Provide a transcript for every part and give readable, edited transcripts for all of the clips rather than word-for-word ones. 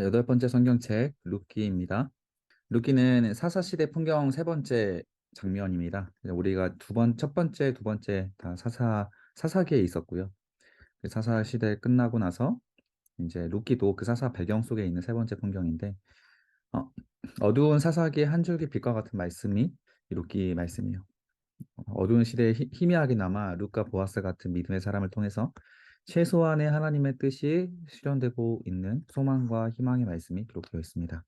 여덟 번째 성경책 룻기입니다. 룻기는 사사시대 풍경 세 번째 장면입니다. 우리가 첫 번째, 두 번째 다 사사기에 있었고요. 그 사사시대 끝나고 나서 이제 룻기도 그 사사 배경 속에 있는 세 번째 풍경인데 어, 어두운 사사기의 한 줄기 빛과 같은 말씀이 이 룻기 말씀이에요. 어두운 시대에 희미하게나마 룻과 보아스 같은 믿음의 사람을 통해서 최소한의 하나님의 뜻이 실현되고 있는 소망과 희망의 말씀이 기록되어 있습니다.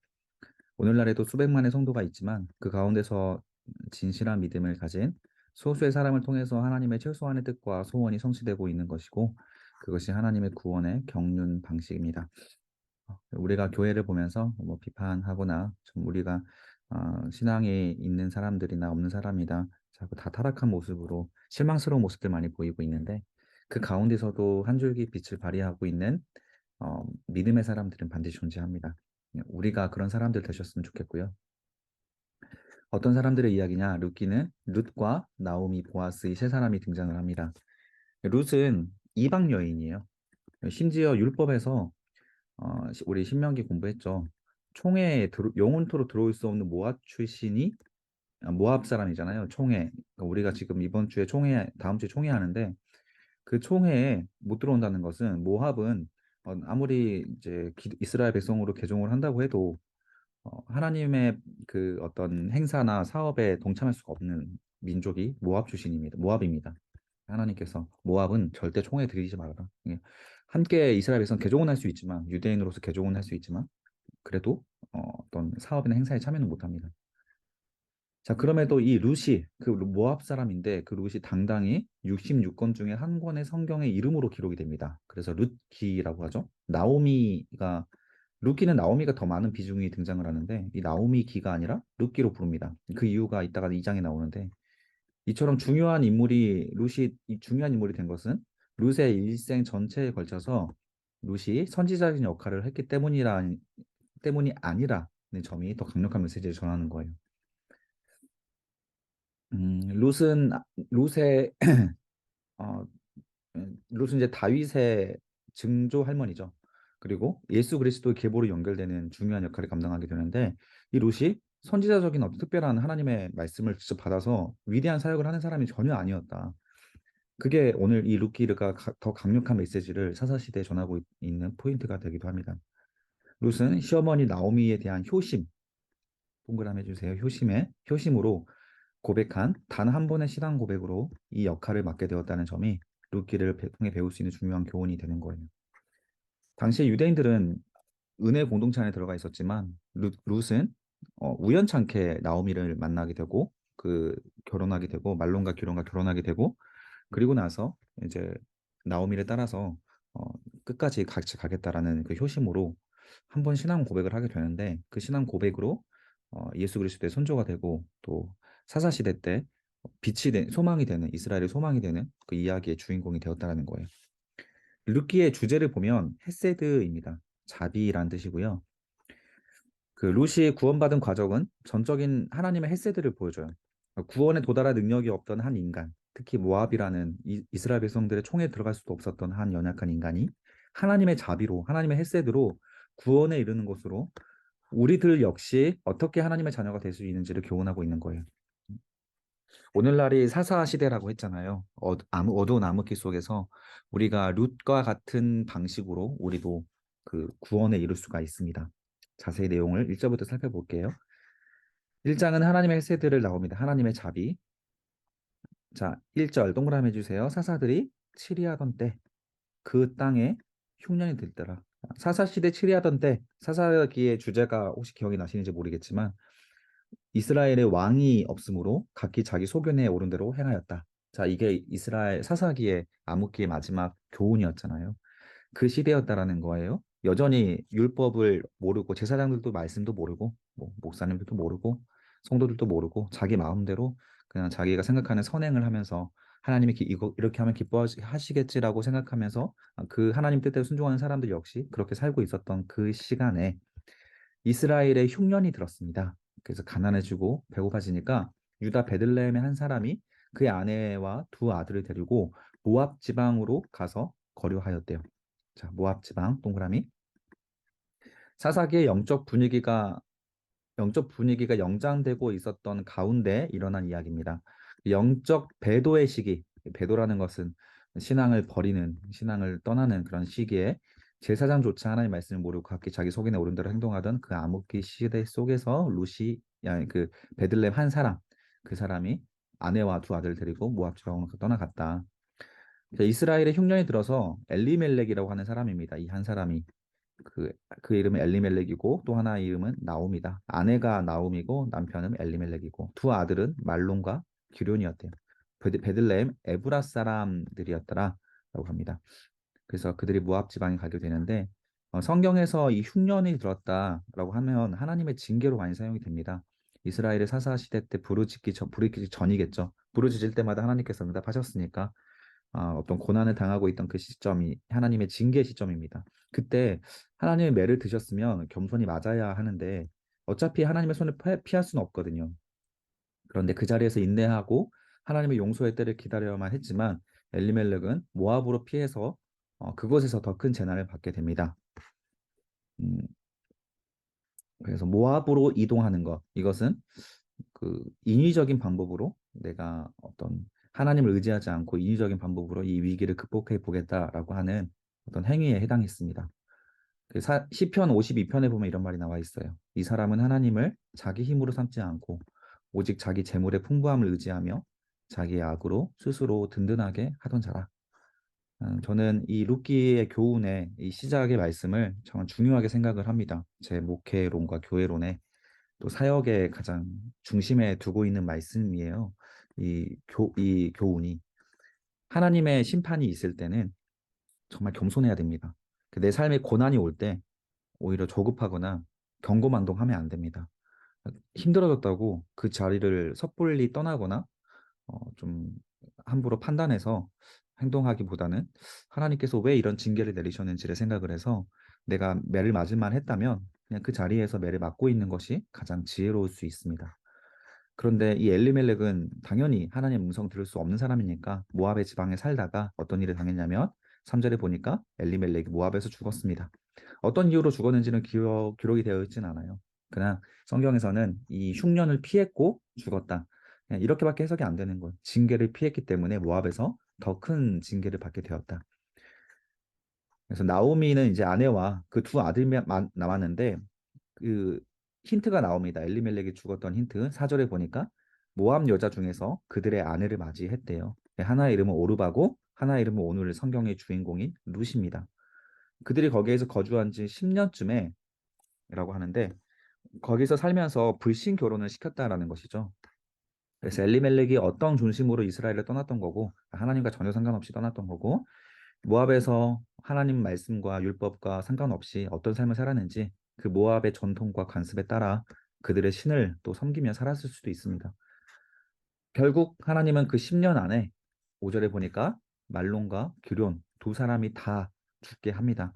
오늘날에도 수백만의 성도가 있지만 그 가운데서 진실한 믿음을 가진 소수의 사람을 통해서 하나님의 최소한의 뜻과 소원이 성취되고 있는 것이고 그것이 하나님의 구원의 경륜 방식입니다. 우리가 교회를 보면서 뭐 비판하거나 좀 우리가 신앙에 있는 사람들이나 없는 사람이다 자꾸 다 타락한 모습으로 실망스러운 모습들 많이 보이고 있는데 그 가운데서도 한 줄기 빛을 발휘하고 있는 믿음의 사람들은 반드시 존재합니다. 우리가 그런 사람들 되셨으면 좋겠고요. 어떤 사람들의 이야기냐? 룻기는 룻과 나오미, 보아스 이 세 사람이 등장을 합니다. 룻은 이방 여인이에요. 심지어 율법에서 우리 신명기 공부했죠. 영혼토로 들어올 수 없는 모압 출신이 모압 사람이잖아요. 총회. 그러니까 우리가 지금 이번 주에 다음 주에 총회 하는데 그 총회에 못 들어온다는 것은 모압은 아무리 이제 이스라엘 백성으로 개종을 한다고 해도 하나님의 그 어떤 행사나 사업에 동참할 수가 없는 민족이 모압 출신입니다. 모압입니다. 하나님께서 모압은 절대 총에 들이지 말아라. 함께 이스라엘 백성 개종은 할 수 있지만 유대인으로서 개종은 할 수 있지만 그래도 어떤 사업이나 행사에 참여는 못합니다. 자, 그럼에도 이 룻이 그 모압 사람인데 그 룻이 당당히 66권 중에 한 권의 성경의 이름으로 기록이 됩니다. 그래서 룻기라고 하죠. 룻기는 나오미가 더 많은 비중이 등장을 하는데 이 나오미 기가 아니라 룻기로 부릅니다. 그 이유가 이따가 2장에 나오는데 이처럼 중요한 인물이 된 것은 룻의 일생 전체에 걸쳐서 룻이 선지자적인 역할을 했기 때문이 아니라는 점이 더 강력한 메시지를 전하는 거예요. 룻은 룻의 어, 룻은 이제 다윗의 증조 할머니죠. 그리고 예수 그리스도의 계보로 연결되는 중요한 역할을 감당하게 되는데 이 룻이 선지자적인 어떤 특별한 하나님의 말씀을 직접 받아서 위대한 사역을 하는 사람이 전혀 아니었다. 그게 오늘 이 룻기르가 더 강력한 메시지를 사사시대에 전하고 있는 포인트가 되기도 합니다. 룻은 시어머니 나오미에 대한 동그라미 해주세요. 효심으로 고백한 단 한 번의 신앙 고백으로 이 역할을 맡게 되었다는 점이 룻기를 통해 배울 수 있는 중요한 교훈이 되는 거예요. 당시 유대인들은 은혜 공동체 안에 들어가 있었지만 룻은 우연찮게 나오미를 만나게 되고 결혼하게 되고 말론과 기론과 결혼하게 되고 그리고 나서 이제 나오미를 따라서 어, 끝까지 같이 가겠다라는 그 효심으로 한 번 신앙 고백을 하게 되는데 그 신앙 고백으로 예수 그리스도의 선조가 되고 또 사사시대 때 소망이 되는 이스라엘의 소망이 되는 그 이야기의 주인공이 되었다라는 거예요. 룻기의 주제를 보면 헤세드입니다. 자비란 뜻이고요. 그 룻이 구원받은 과정은 전적인 하나님의 헤세드를 보여줘요. 구원에 도달할 능력이 없던 한 인간, 특히 모압이라는 이스라엘 백성들의 총에 들어갈 수도 없었던 한 연약한 인간이 하나님의 자비로, 하나님의 헤세드로 구원에 이르는 것으로 우리들 역시 어떻게 하나님의 자녀가 될 수 있는지를 교훈하고 있는 거예요. 오늘날이 사사 시대라고 했잖아요. 어두운 암흑기 속에서 우리가 룻과 같은 방식으로 우리도 그 구원에 이룰 수가 있습니다. 자세히 내용을 1절부터 살펴볼게요. 1장은 하나님의 세대를 나옵니다. 하나님의 자비. 자, 1절 동그라미 해주세요. 사사들이 치리하던 때 그 땅에 흉년이 들더라. 사사시대 치리하던 때 사사기의 주제가 혹시 기억이 나시는지 모르겠지만 이스라엘의 왕이 없으므로 각기 자기 소견에 오른 대로 행하였다. 자, 이게 이스라엘 사사기의 암흑기의 마지막 교훈이었잖아요. 그 시대였다라는 거예요. 여전히 율법을 모르고 제사장들도 말씀도 모르고 뭐 목사님들도 모르고 성도들도 모르고 자기 마음대로 그냥 자기가 생각하는 선행을 하면서 하나님이 이거 이렇게 하면 기뻐하시겠지라고 생각하면서 그 하나님 뜻대로 순종하는 사람들 역시 그렇게 살고 있었던 그 시간에 이스라엘에 흉년이 들었습니다. 그래서 가난해지고 배고파지니까 유다 베들레헴의 한 사람이 그의 아내와 두 아들을 데리고 모압 지방으로 가서 거류하였대요. 자, 모압 지방 동그라미. 사사기의 영적 분위기가 영장되고 있었던 가운데 일어난 이야기입니다. 영적 배도의 시기, 배도라는 것은 신앙을 떠나는 그런 시기에 제사장조차 하나님 말씀을 모르고 각기 자기 속이나 오른 대로 행동하던 그 암흑기 시대 속에서 그 베들레헴 한 사람, 그 사람이 아내와 두 아들 데리고 모압 지방으로 떠나갔다. 이스라엘의 흉년이 들어서 엘리멜렉이라고 하는 사람입니다. 이 한 사람이 그 이름은 엘리멜렉이고 또 하나 이름은 나옴이다. 아내가 나옴이고 남편은 엘리멜렉이고 두 아들은 말론과 기럧이었대요. 베들레헴 에브라 사람들이었더라라고 합니다. 그래서 그들이 모압 지방에 가게 되는데 성경에서 이 흉년이 들었다라고 하면 하나님의 징계로 많이 사용이 됩니다. 이스라엘의 사사 시대 때 부르짖기 전이겠죠. 부르짖을 때마다 하나님께서 응답하셨으니까 어떤 고난을 당하고 있던 그 시점이 하나님의 징계 시점입니다. 그때 하나님의 매를 드셨으면 겸손히 맞아야 하는데 어차피 하나님의 손을 피할 수는 없거든요. 그런데 그 자리에서 인내하고 하나님의 용서의 때를 기다려야만 했지만 엘리멜렉은 모압으로 피해서 그곳에서 더 큰 재난을 받게 됩니다. 음, 그래서 모압으로 이동하는 것, 이것은 그 인위적인 방법으로 내가 어떤 하나님을 의지하지 않고 인위적인 방법으로 이 위기를 극복해 보겠다라고 하는 어떤 행위에 해당했습니다. 시편 52편에 보면 이런 말이 나와 있어요. 이 사람은 하나님을 자기 힘으로 삼지 않고 오직 자기 재물의 풍부함을 의지하며 자기의 악으로 스스로 든든하게 하던 자라. 저는 이 룻기의 교훈의 이 시작의 말씀을 정말 중요하게 생각을 합니다. 제 목회론과 교회론에 또 사역의 가장 중심에 두고 있는 말씀이에요. 이 교훈이 하나님의 심판이 있을 때는 정말 겸손해야 됩니다. 내 삶에 고난이 올 때 오히려 조급하거나 경고만동하면 안 됩니다. 힘들어졌다고 그 자리를 섣불리 떠나거나 좀 함부로 판단해서 행동하기보다는 하나님께서 왜 이런 징계를 내리셨는지를 생각을 해서 내가 매를 맞을 만 했다면 그냥 그 자리에서 매를 맞고 있는 것이 가장 지혜로울 수 있습니다. 그런데 이 엘리멜렉은 당연히 하나님의 음성 들을 수 없는 사람이니까 모압의 지방에 살다가 어떤 일을 당했냐면 3절에 보니까 엘리멜렉이 모압에서 죽었습니다. 어떤 이유로 죽었는지는 기록이 되어 있진 않아요. 그냥 성경에서는 이 흉년을 피했고 죽었다. 그냥 이렇게밖에 해석이 안 되는 거예요. 징계를 피했기 때문에 모압에서 더 큰 징계를 받게 되었다. 그래서 나오미는 이제 아내와 그 두 아들만 남았는데 그 힌트가 나옵니다. 엘리멜렉이 죽었던 힌트. 4절에 보니까 모압 여자 중에서 그들의 아내를 맞이했대요. 하나의 이름은 오르바고 하나의 이름은 오늘 성경의 주인공인 룻입니다. 그들이 거기에서 거주한 지 10년쯤에 라고 하는데 거기서 살면서 불신 결혼을 시켰다라는 것이죠. 그래서 엘리멜렉이 어떤 중심으로 이스라엘을 떠났던 거고 하나님과 전혀 상관없이 떠났던 거고 모압에서 하나님 말씀과 율법과 상관없이 어떤 삶을 살았는지 그 모압의 전통과 관습에 따라 그들의 신을 또 섬기며 살았을 수도 있습니다. 결국 하나님은 그 10년 안에 5절에 보니까 말론과 기럧 두 사람이 다 죽게 합니다.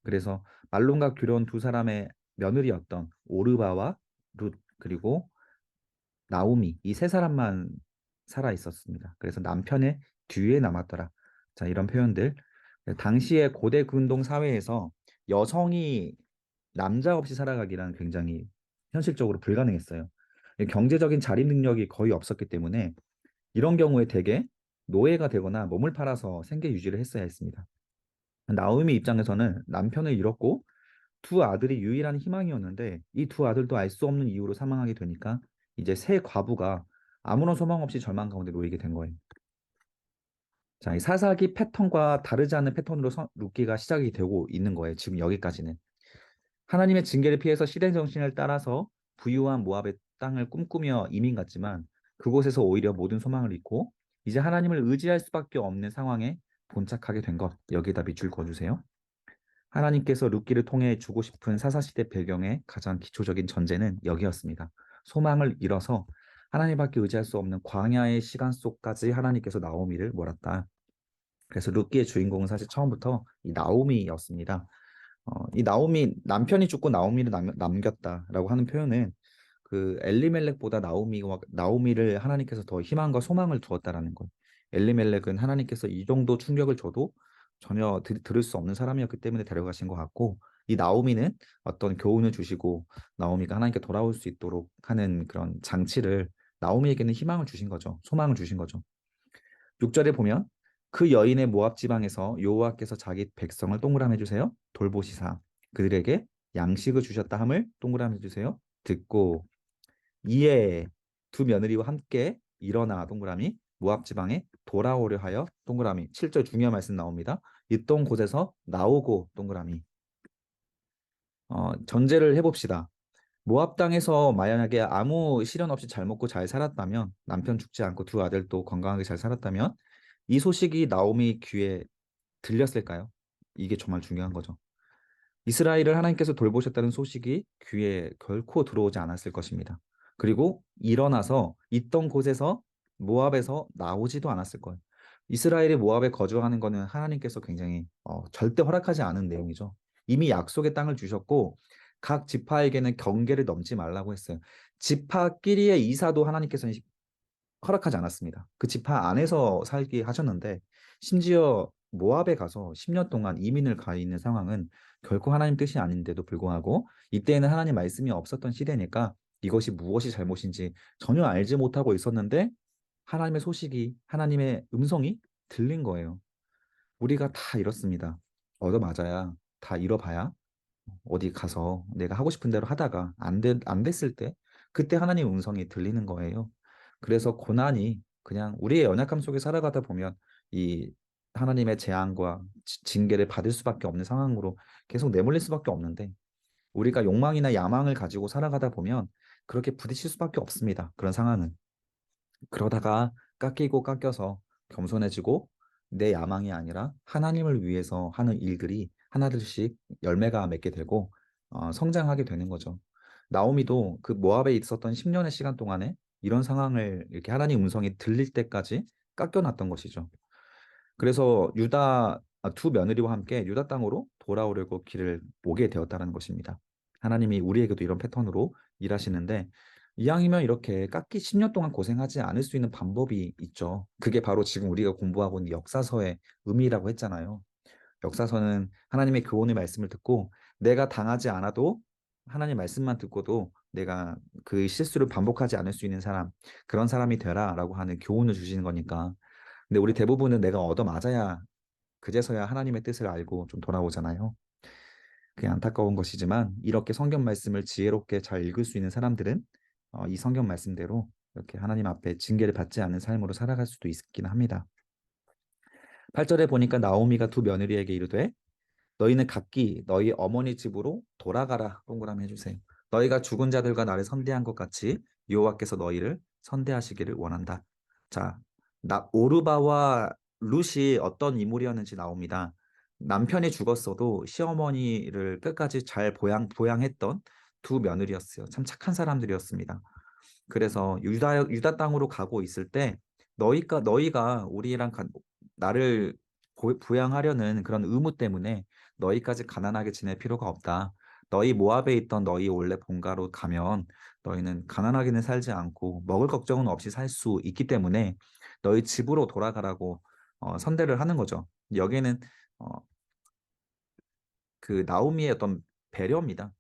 그래서 말론과 기럧 두 사람의 며느리였던 오르바와 룻 그리고 나오미 이 세 사람만 살아 있었습니다. 그래서 남편의 뒤에 남았더라. 자, 이런 표현들. 당시의 고대 근동 사회에서 여성이 남자 없이 살아가기란 굉장히 현실적으로 불가능했어요. 경제적인 자립 능력이 거의 없었기 때문에 이런 경우에 대개 노예가 되거나 몸을 팔아서 생계 유지를 했어야 했습니다. 나오미 입장에서는 남편을 잃었고 두 아들이 유일한 희망이었는데 이 두 아들도 알 수 없는 이유로 사망하게 되니까 이제 새 과부가 아무런 소망 없이 절망 가운데 놓이게 된 거예요. 자, 이 사사기 패턴과 다르지 않은 패턴으로 룻기가 시작이 되고 있는 거예요. 지금 여기까지는. 하나님의 징계를 피해서 시대 정신을 따라서 부유한 모압의 땅을 꿈꾸며 이민 갔지만 그곳에서 오히려 모든 소망을 잃고 이제 하나님을 의지할 수밖에 없는 상황에 본착하게 된 것. 여기에다 밑줄 그어주세요. 하나님께서 룻기를 통해 주고 싶은 사사시대 배경의 가장 기초적인 전제는 여기였습니다. 소망을 잃어서 하나님밖에 의지할 수 없는 광야의 시간 속까지 하나님께서 나오미를 몰았다. 그래서 룻기의 주인공은 사실 처음부터 이 나오미였습니다. 이 나오미 남편이 죽고 나오미를 남겼다라고 하는 표현은 그 엘리멜렉보다 나오미를 하나님께서 더 희망과 소망을 두었다라는 것. 엘리멜렉은 하나님께서 이 정도 충격을 줘도 전혀 들을 수 없는 사람이었기 때문에 데려가신 것 같고 이 나오미는 어떤 교훈을 주시고 나오미가 하나님께 돌아올 수 있도록 하는 그런 장치를 나오미에게는 희망을 주신 거죠. 소망을 주신 거죠. 6절에 보면 그 여인의 모압 지방에서 여호와께서 자기 백성을 동그라미 해주세요. 돌보시사 그들에게 양식을 주셨다 함을 동그라미 해주세요. 듣고 이에 두 며느리와 함께 일어나 동그라미 모압 지방에 돌아오려 하여 동그라미 7절 중요한 말씀 나옵니다. 있던 곳에서 나오고 동그라미 전제를 해봅시다. 모압 땅에서 만약에 아무 시련 없이 잘 먹고 잘 살았다면 남편 죽지 않고 두 아들도 건강하게 잘 살았다면 이 소식이 나오미 귀에 들렸을까요? 이게 정말 중요한 거죠. 이스라엘을 하나님께서 돌보셨다는 소식이 귀에 결코 들어오지 않았을 것입니다. 그리고 일어나서 있던 곳에서 모압에서 나오지도 않았을 거예요. 이스라엘이 모압에 거주하는 것은 하나님께서 굉장히 절대 허락하지 않은 내용이죠. 이미 약속의 땅을 주셨고 각 지파에게는 경계를 넘지 말라고 했어요. 지파끼리의 이사도 하나님께서는 허락하지 않았습니다. 그 지파 안에서 살게 하셨는데 심지어 모압에 가서 10년 동안 이민을 가 있는 상황은 결코 하나님 뜻이 아닌데도 불구하고 이때에는 하나님 말씀이 없었던 시대니까 이것이 무엇이 잘못인지 전혀 알지 못하고 있었는데 하나님의 소식이 하나님의 음성이 들린 거예요. 우리가 다 이렇습니다. 얻어맞아야 다 잃어봐야 어디 가서 내가 하고 싶은 대로 하다가 안 됐을 때 그때 하나님 음성이 들리는 거예요. 그래서 고난이 그냥 우리의 연약함 속에 살아가다 보면 이 하나님의 재앙과 징계를 받을 수밖에 없는 상황으로 계속 내몰릴 수밖에 없는데 우리가 욕망이나 야망을 가지고 살아가다 보면 그렇게 부딪힐 수밖에 없습니다. 그런 상황은. 그러다가 깎이고 깎여서 겸손해지고 내 야망이 아니라 하나님을 위해서 하는 일들이 하나둘씩 열매가 맺게 되고 성장하게 되는 거죠. 나오미도 그 모압에 있었던 10년의 시간 동안에 이런 상황을 이렇게 하나님 음성이 들릴 때까지 깎여놨던 것이죠. 그래서 두 며느리와 함께 유다 땅으로 돌아오려고 길을 보게 되었다는 것입니다. 하나님이 우리에게도 이런 패턴으로 일하시는데 이왕이면 이렇게 깎기 10년 동안 고생하지 않을 수 있는 방법이 있죠. 그게 바로 지금 우리가 공부하고 있는 역사서의 의미라고 했잖아요. 역사서는 하나님의 교훈의 말씀을 듣고 내가 당하지 않아도 하나님 말씀만 듣고도 내가 그 실수를 반복하지 않을 수 있는 사람, 그런 사람이 되라라고 하는 교훈을 주시는 거니까. 근데 우리 대부분은 내가 얻어맞아야 그제서야 하나님의 뜻을 알고 좀 돌아오잖아요. 그게 안타까운 것이지만 이렇게 성경 말씀을 지혜롭게 잘 읽을 수 있는 사람들은 이 성경 말씀대로 이렇게 하나님 앞에 징계를 받지 않는 삶으로 살아갈 수도 있긴 합니다. 8절에 보니까 나오미가 두 며느리에게 이르되 너희는 각기 너희 어머니 집으로 돌아가라. 동그라미 해주세요. 너희가 죽은 자들과 나를 선대한 것 같이 여호와께서 너희를 선대하시기를 원한다. 자, 오르바와 룻이 어떤 인물이었는지 나옵니다. 남편이 죽었어도 시어머니를 끝까지 잘 보양했던 두 며느리였어요. 참 착한 사람들이었습니다. 그래서 유다 땅으로 가고 있을 때 너희가 나를 부양하려는 그런 의무 때문에 너희까지 가난하게 지낼 필요가 없다. 너희 모압에 있던 너희 원래 본가로 가면 너희는 가난하게는 살지 않고 먹을 걱정은 없이 살 수 있기 때문에 너희 집으로 돌아가라고 선대를 하는 거죠. 여기에는 어, 그 나오미의 어떤 배려입니다.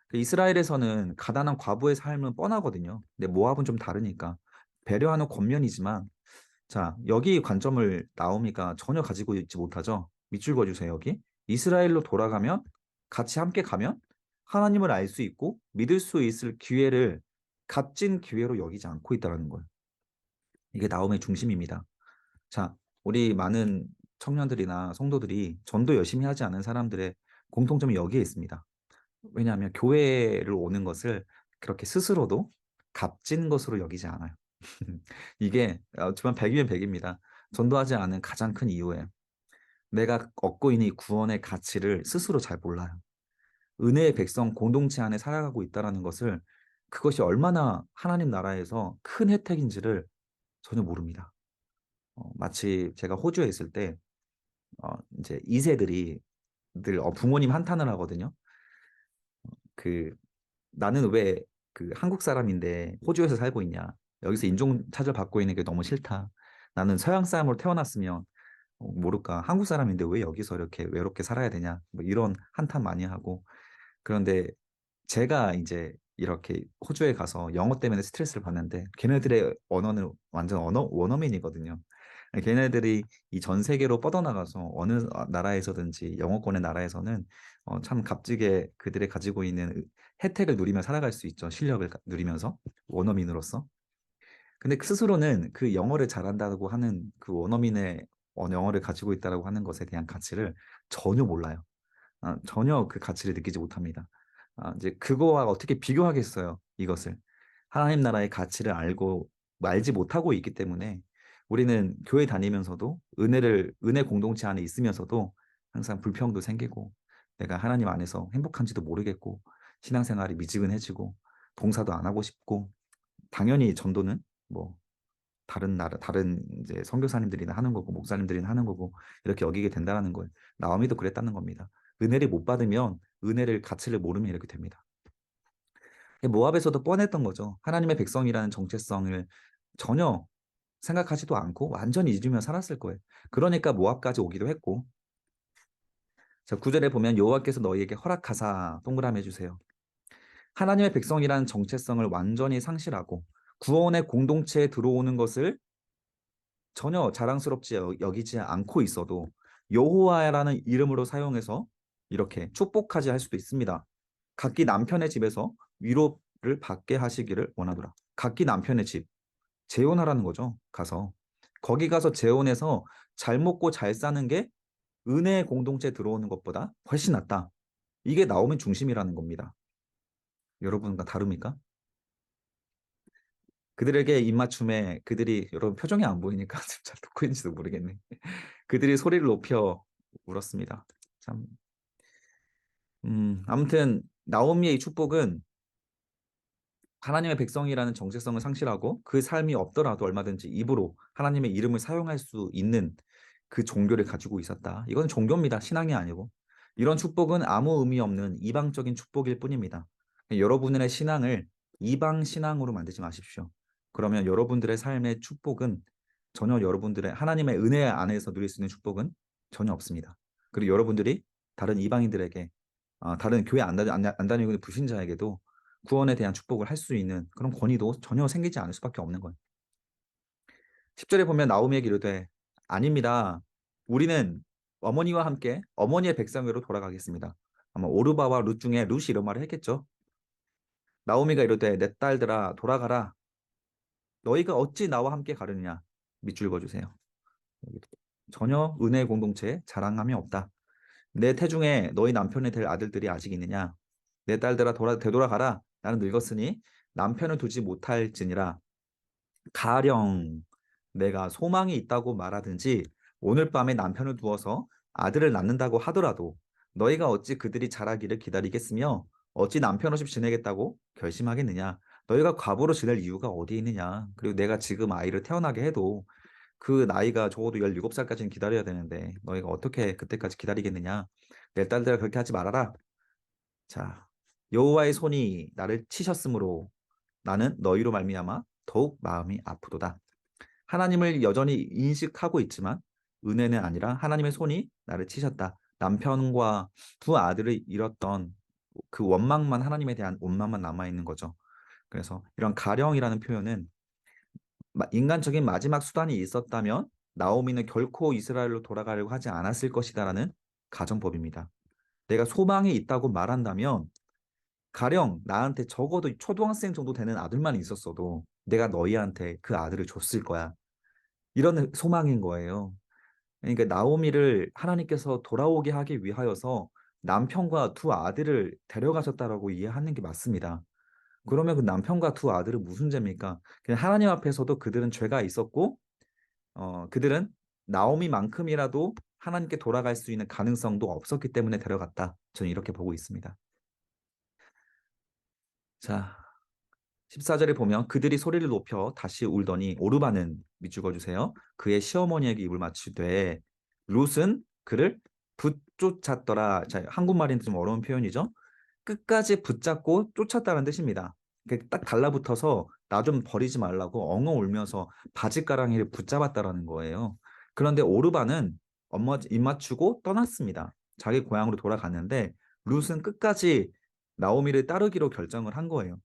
그 이스라엘에서는 가난한 과부의 삶은 뻔하거든요. 근데 모압은 좀 다르니까 배려하는 권면이지만 자, 여기 관점을 나오미가 전혀 가지고 있지 못하죠. 밑줄 그어주세요, 여기. 이스라엘로 돌아가면 같이 함께 가면 하나님을 알 수 있고 믿을 수 있을 기회를 값진 기회로 여기지 않고 있다는 거예요. 이게 나오미의 중심입니다. 자, 우리 많은 청년들이나 성도들이 전도 열심히 하지 않은 사람들의 공통점이 여기에 있습니다. 왜냐하면 교회를 오는 것을 그렇게 스스로도 값진 것으로 여기지 않아요. 이게 정말 백이면 백입니다. 전도하지 않은 가장 큰 이유예요. 내가 얻고 있는 이 구원의 가치를 스스로 잘 몰라요. 은혜의 백성 공동체 안에 살아가고 있다는 것을 그것이 얼마나 하나님 나라에서 큰 혜택인지를 전혀 모릅니다. 마치 제가 호주에 있을 때 이제 2세들이 늘 부모님 한탄을 하거든요. 그 나는 왜 그 한국 사람인데 호주에서 살고 있냐? 여기서 인종 차별 받고 있는 게 너무 싫다. 나는 서양 사람으로 태어났으면 모를까 한국 사람인데 왜 여기서 이렇게 외롭게 살아야 되냐 뭐 이런 한탄 많이 하고. 그런데 제가 이제 이렇게 호주에 가서 영어 때문에 스트레스를 받는데 걔네들의 언어는 완전 원어민이거든요. 걔네들이 이 전 세계로 뻗어나가서 어느 나라에서든지 영어권의 나라에서는 참 값지게 그들이 가지고 있는 혜택을 누리며 살아갈 수 있죠. 실력을 누리면서 원어민으로서. 근데 스스로는 그 영어를 잘한다고 하는 그 원어민의 영어를 가지고 있다고 하는 것에 대한 가치를 전혀 몰라요. 전혀 그 가치를 느끼지 못합니다. 이제 그거와 어떻게 비교하겠어요, 이것을. 하나님 나라의 가치를 알지 못하고 있기 때문에 우리는 교회 다니면서도 은혜 공동체 안에 있으면서도 항상 불평도 생기고 내가 하나님 안에서 행복한지도 모르겠고 신앙생활이 미지근해지고 봉사도 안 하고 싶고 당연히 전도는 뭐 다른 이제 선교사님들이나 하는 거고 목사님들이나 하는 거고 이렇게 여기게 된다는 걸 나오미도 그랬다는 겁니다. 은혜를 못 받으면 은혜를 가치를 모르면 이렇게 됩니다. 모압에서도 뻔했던 거죠. 하나님의 백성이라는 정체성을 전혀 생각하지도 않고 완전히 잊으며 살았을 거예요. 그러니까 모압까지 오기도 했고. 자, 9절에 보면 여호와께서 너희에게 허락하사 동그라미 해주세요. 하나님의 백성이라는 정체성을 완전히 상실하고 구원의 공동체에 들어오는 것을 전혀 자랑스럽지 여기지 않고 있어도 여호와라는 이름으로 사용해서 이렇게 축복하지 할 수도 있습니다. 각기 남편의 집에서 위로를 받게 하시기를 원하더라. 각기 남편의 집, 재혼하라는 거죠. 가서 거기 가서 재혼해서 잘 먹고 잘 사는 게 은혜의 공동체에 들어오는 것보다 훨씬 낫다. 이게 나오면 중심이라는 겁니다. 여러분과 다릅니까? 그들에게 입맞춤에 그들이 여러분 표정이 안 보이니까 잘 듣고 있는지도 모르겠네. 그들이 소리를 높여 울었습니다. 참, 아무튼 나오미의 이 축복은 하나님의 백성이라는 정체성을 상실하고 그 삶이 없더라도 얼마든지 입으로 하나님의 이름을 사용할 수 있는 그 종교를 가지고 있었다. 이건 종교입니다. 신앙이 아니고. 이런 축복은 아무 의미 없는 이방적인 축복일 뿐입니다. 여러분의 신앙을 이방 신앙으로 만들지 마십시오. 그러면 여러분들의 삶의 축복은 전혀 여러분들의 하나님의 은혜 안에서 누릴 수 있는 축복은 전혀 없습니다. 그리고 여러분들이 다른 이방인들에게 다른 교회 안 다니고 있는 불신자에게도 구원에 대한 축복을 할 수 있는 그런 권위도 전혀 생기지 않을 수밖에 없는 거예요. 10절에 보면 나오미에게 이르되 아닙니다. 우리는 어머니와 함께 어머니의 백성으로 돌아가겠습니다. 아마 오르바와 룻 중에 룻이 이런 말을 했겠죠. 나오미가 이르되 내 딸들아 돌아가라. 너희가 어찌 나와 함께 가느냐. 밑줄 그어주세요. 전혀 은혜의 공동체에 자랑함이 없다. 내 태중에 너희 남편이 될 아들들이 아직 있느냐. 내 딸들아 되돌아가라. 나는 늙었으니 남편을 두지 못할지니라. 가령 내가 소망이 있다고 말하든지 오늘 밤에 남편을 두어서 아들을 낳는다고 하더라도 너희가 어찌 그들이 자라기를 기다리겠으며 어찌 남편 없이 지내겠다고 결심하겠느냐. 너희가 과부로 지낼 이유가 어디 있느냐. 그리고 내가 지금 아이를 태어나게 해도 그 나이가 적어도 17살까지는 기다려야 되는데 너희가 어떻게 그때까지 기다리겠느냐. 내 딸들아 그렇게 하지 말아라. 자, 여호와의 손이 나를 치셨으므로 나는 너희로 말미암아 더욱 마음이 아프도다. 하나님을 여전히 인식하고 있지만 은혜는 아니라 하나님의 손이 나를 치셨다. 남편과 두 아들을 잃었던 그 원망만 하나님에 대한 원망만 남아 있는 거죠. 그래서 이런 가령이라는 표현은 인간적인 마지막 수단이 있었다면 나오미는 결코 이스라엘로 돌아가려고 하지 않았을 것이다라는 가정법입니다. 내가 소망이 있다고 말한다면 가령 나한테 적어도 초등학생 정도 되는 아들만 있었어도 내가 너희한테 그 아들을 줬을 거야. 이런 소망인 거예요. 그러니까 나오미를 하나님께서 돌아오게 하기 위하여서 남편과 두 아들을 데려가셨다라고 이해하는 게 맞습니다. 그러면 그 남편과 두 아들은 무슨 죄입니까? 그냥 하나님 앞에서도 그들은 죄가 있었고, 그들은 나오미만큼이라도 하나님께 돌아갈 수 있는 가능성도 없었기 때문에 데려갔다. 저는 이렇게 보고 있습니다. 자, 14절에 보면 그들이 소리를 높여 다시 울더니 오르바는 밑줄 그어주세요. 그의 시어머니에게 입을 맞추되 룻은 그를 붙쫓았더라. 자, 한국말인데 좀 어려운 표현이죠. 끝까지 붙잡고 쫓았다는 뜻입니다. 딱 달라붙어서 나 좀 버리지 말라고 엉엉 울면서 바짓가랑이를 붙잡았다라는 거예요. 그런데 오르바는 엄마 입 맞추고 떠났습니다. 자기 고향으로 돌아갔는데 룻은 끝까지 나오미를 따르기로 결정을 한 거예요.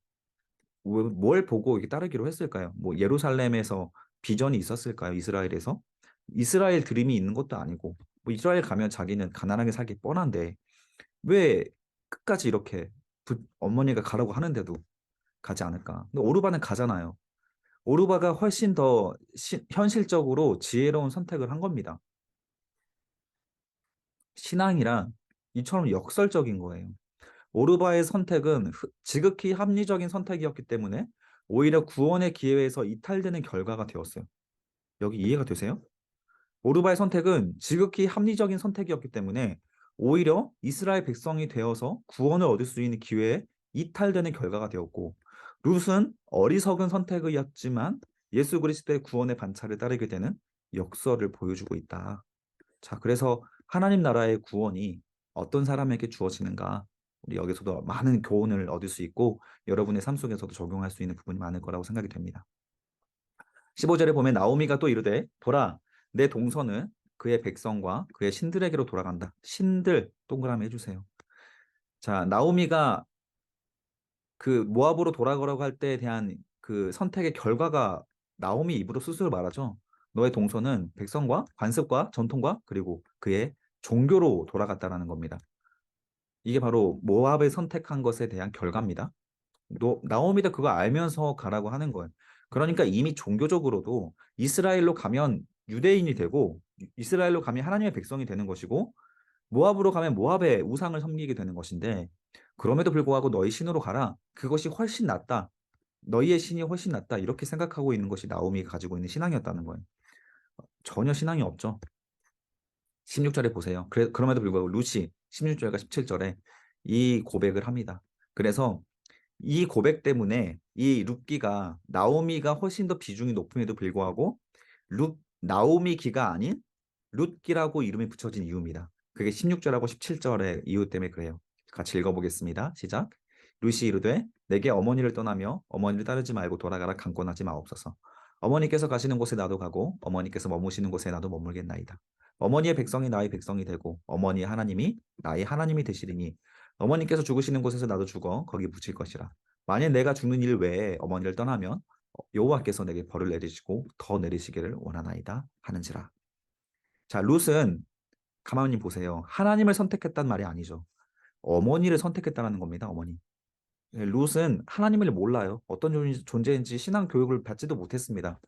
뭘 보고 이렇게 따르기로 했을까요? 뭐 예루살렘에서 비전이 있었을까요? 이스라엘에서? 이스라엘 드림이 있는 것도 아니고 뭐 이스라엘 가면 자기는 가난하게 살기 뻔한데 왜 끝까지 이렇게 어머니가 가라고 하는데도 가지 않을까? 근데 오르바는 가잖아요. 오르바가 훨씬 더 현실적으로 지혜로운 선택을 한 겁니다. 신앙이란 이처럼 역설적인 거예요. 오르바의 선택은 지극히 합리적인 선택이었기 때문에 오히려 구원의 기회에서 이탈되는 결과가 되었어요. 여기 이해가 되세요? 오르바의 선택은 지극히 합리적인 선택이었기 때문에 오히려 이스라엘 백성이 되어서 구원을 얻을 수 있는 기회에 이탈되는 결과가 되었고 룻은 어리석은 선택이었지만 예수 그리스도의 구원의 반차를 따르게 되는 역설을 보여주고 있다. 자, 그래서 하나님 나라의 구원이 어떤 사람에게 주어지는가? 우리 여기서도 많은 교훈을 얻을 수 있고 여러분의 삶 속에서도 적용할 수 있는 부분이 많을 거라고 생각이 됩니다. 15절에 보면 나오미가 또 이르되 보라 내 동서는 그의 백성과 그의 신들에게로 돌아간다. 신들 동그라미 해주세요. 자, 나오미가 그 모압으로 돌아가라고 할 때에 대한 그 선택의 결과가 나오미 입으로 스스로 말하죠. 너의 동서는 백성과 관습과 전통과 그리고 그의 종교로 돌아갔다라는 겁니다. 이게 바로 모압을 선택한 것에 대한 결과입니다. 나오미도 그거 알면서 가라고 하는 거예요. 그러니까 이미 종교적으로도 이스라엘로 가면 유대인이 되고 이스라엘로 가면 하나님의 백성이 되는 것이고 모압으로 가면 모압의 우상을 섬기게 되는 것인데 그럼에도 불구하고 너희 신으로 가라. 그것이 훨씬 낫다. 너희의 신이 훨씬 낫다. 이렇게 생각하고 있는 것이 나오미가 가지고 있는 신앙이었다는 거예요. 전혀 신앙이 없죠. 16절에 보세요. 그럼에도 불구하고 루시 16절과 17절에 이 고백을 합니다. 그래서 이 고백 때문에 이 룻기가 나오미가 훨씬 더 비중이 높음에도 불구하고 나오미 기가 아닌 룻기라고 이름이 붙여진 이유입니다. 그게 16절하고 17절의 이유 때문에 그래요. 같이 읽어보겠습니다. 시작. 룻이 이르되 내게 어머니를 떠나며 어머니를 따르지 말고 돌아가라 강권하지 마옵소서. 어머니께서 가시는 곳에 나도 가고 어머니께서 머무시는 곳에 나도 머물겠나이다. 어머니의 백성이 나의 백성이 되고 어머니의 하나님이 나의 하나님이 되시리니 어머니께서 죽으시는 곳에서 나도 죽어 거기 묻힐 것이라. 만일 내가 죽는 일 외에 어머니를 떠나면 여호와께서 내게 벌을 내리시고 더 내리시기를 원하나이다 하는지라. 자, 룻은 가만히 보세요. 하나님을 선택했단 말이 아니죠. 어머니를 선택했다는 겁니다. 어머니. 룻은 하나님을 몰라요. 어떤 존재인지 신앙 교육을 받지도 못했습니다.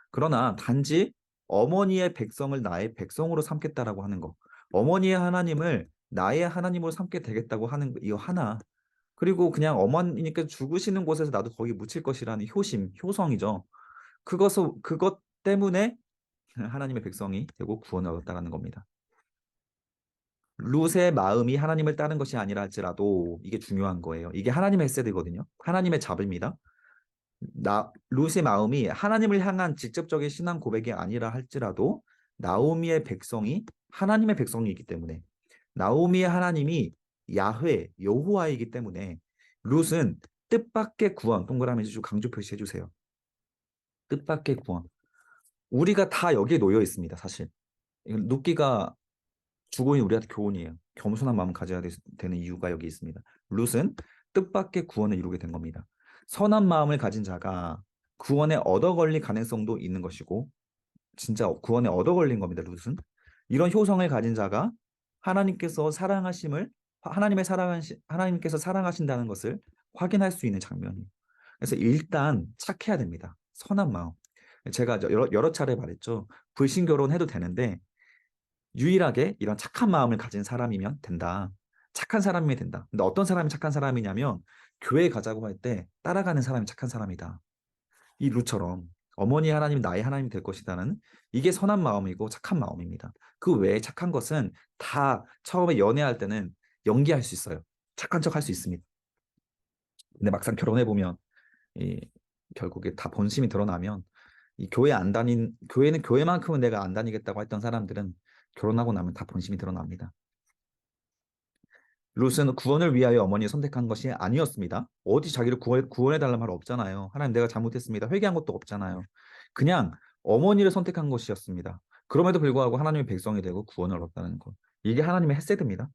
그러나 단지 어머니의 백성을 나의 백성으로 삼겠다라고 하는 거. 어머니의 하나님을 나의 하나님으로 삼게 되겠다고 하는 이거 하나. 그리고 그냥 어머니께서 죽으시는 곳에서 나도 거기 묻힐 것이라는 효성이죠. 그것 때문에 하나님의 백성이 되고 구원을 얻었다는 겁니다. 룻의 마음이 하나님을 따른 것이 아니라 할지라도 이게 중요한 거예요. 이게 하나님의 헤세드거든요. 하나님의 잡입니다. 룻의 마음이 하나님을 향한 직접적인 신앙 고백이 아니라 할지라도 나오미의 백성이 하나님의 백성이기 때문에 나오미의 하나님이 야훼, 여호와이기 때문에 룻은 뜻밖의 구원, 동그라미 해주고 강조 표시해 주세요. 뜻밖의 구원. 우리가 다 여기에 놓여 있습니다, 사실. 룻기가 주고 있는 우리한테 교훈이에요. 겸손한 마음을 가져야 되는 이유가 여기 있습니다. 룻은 뜻밖의 구원을 이루게 된 겁니다. 선한 마음을 가진 자가 구원에 얻어 걸릴 가능성도 있는 것이고 진짜 구원에 얻어 걸린 겁니다. 룻은. 이런 효성을 가진 자가 하나님께서 사랑하심을 하나님께서 사랑하신다는 것을 확인할 수 있는 장면이에요. 그래서 일단 착해야 됩니다. 선한 마음. 제가 여러 차례 말했죠. 불신 결혼해도 되는데 유일하게 이런 착한 마음을 가진 사람이면 된다. 착한 사람이면 된다. 근데 어떤 사람이 착한 사람이냐면 교회 가자고 할 때 따라가는 사람이 착한 사람이다. 이 룻처럼 어머니 하나님 나의 하나님이 될 것이다는 이게 선한 마음이고 착한 마음입니다. 그 외에 착한 것은 다 처음에 연애할 때는 연기할 수 있어요. 착한 척 할 수 있습니다. 근데 막상 결혼해 보면 결국에 다 본심이 드러나면 이 교회는 교회만큼은 내가 안 다니겠다고 했던 사람들은 결혼하고 나면 다 본심이 드러납니다. 룻은 구원을 위하여 어머니를 선택한 것이 아니었습니다. 어디 자기를 구원해달라는 말 없잖아요. 하나님 내가 잘못했습니다. 회개한 것도 없잖아요. 그냥 어머니를 선택한 것이었습니다. 그럼에도 불구하고 하나님의 백성이 되고 구원을 얻었다는 것. 이게 하나님의 헤세드입니다.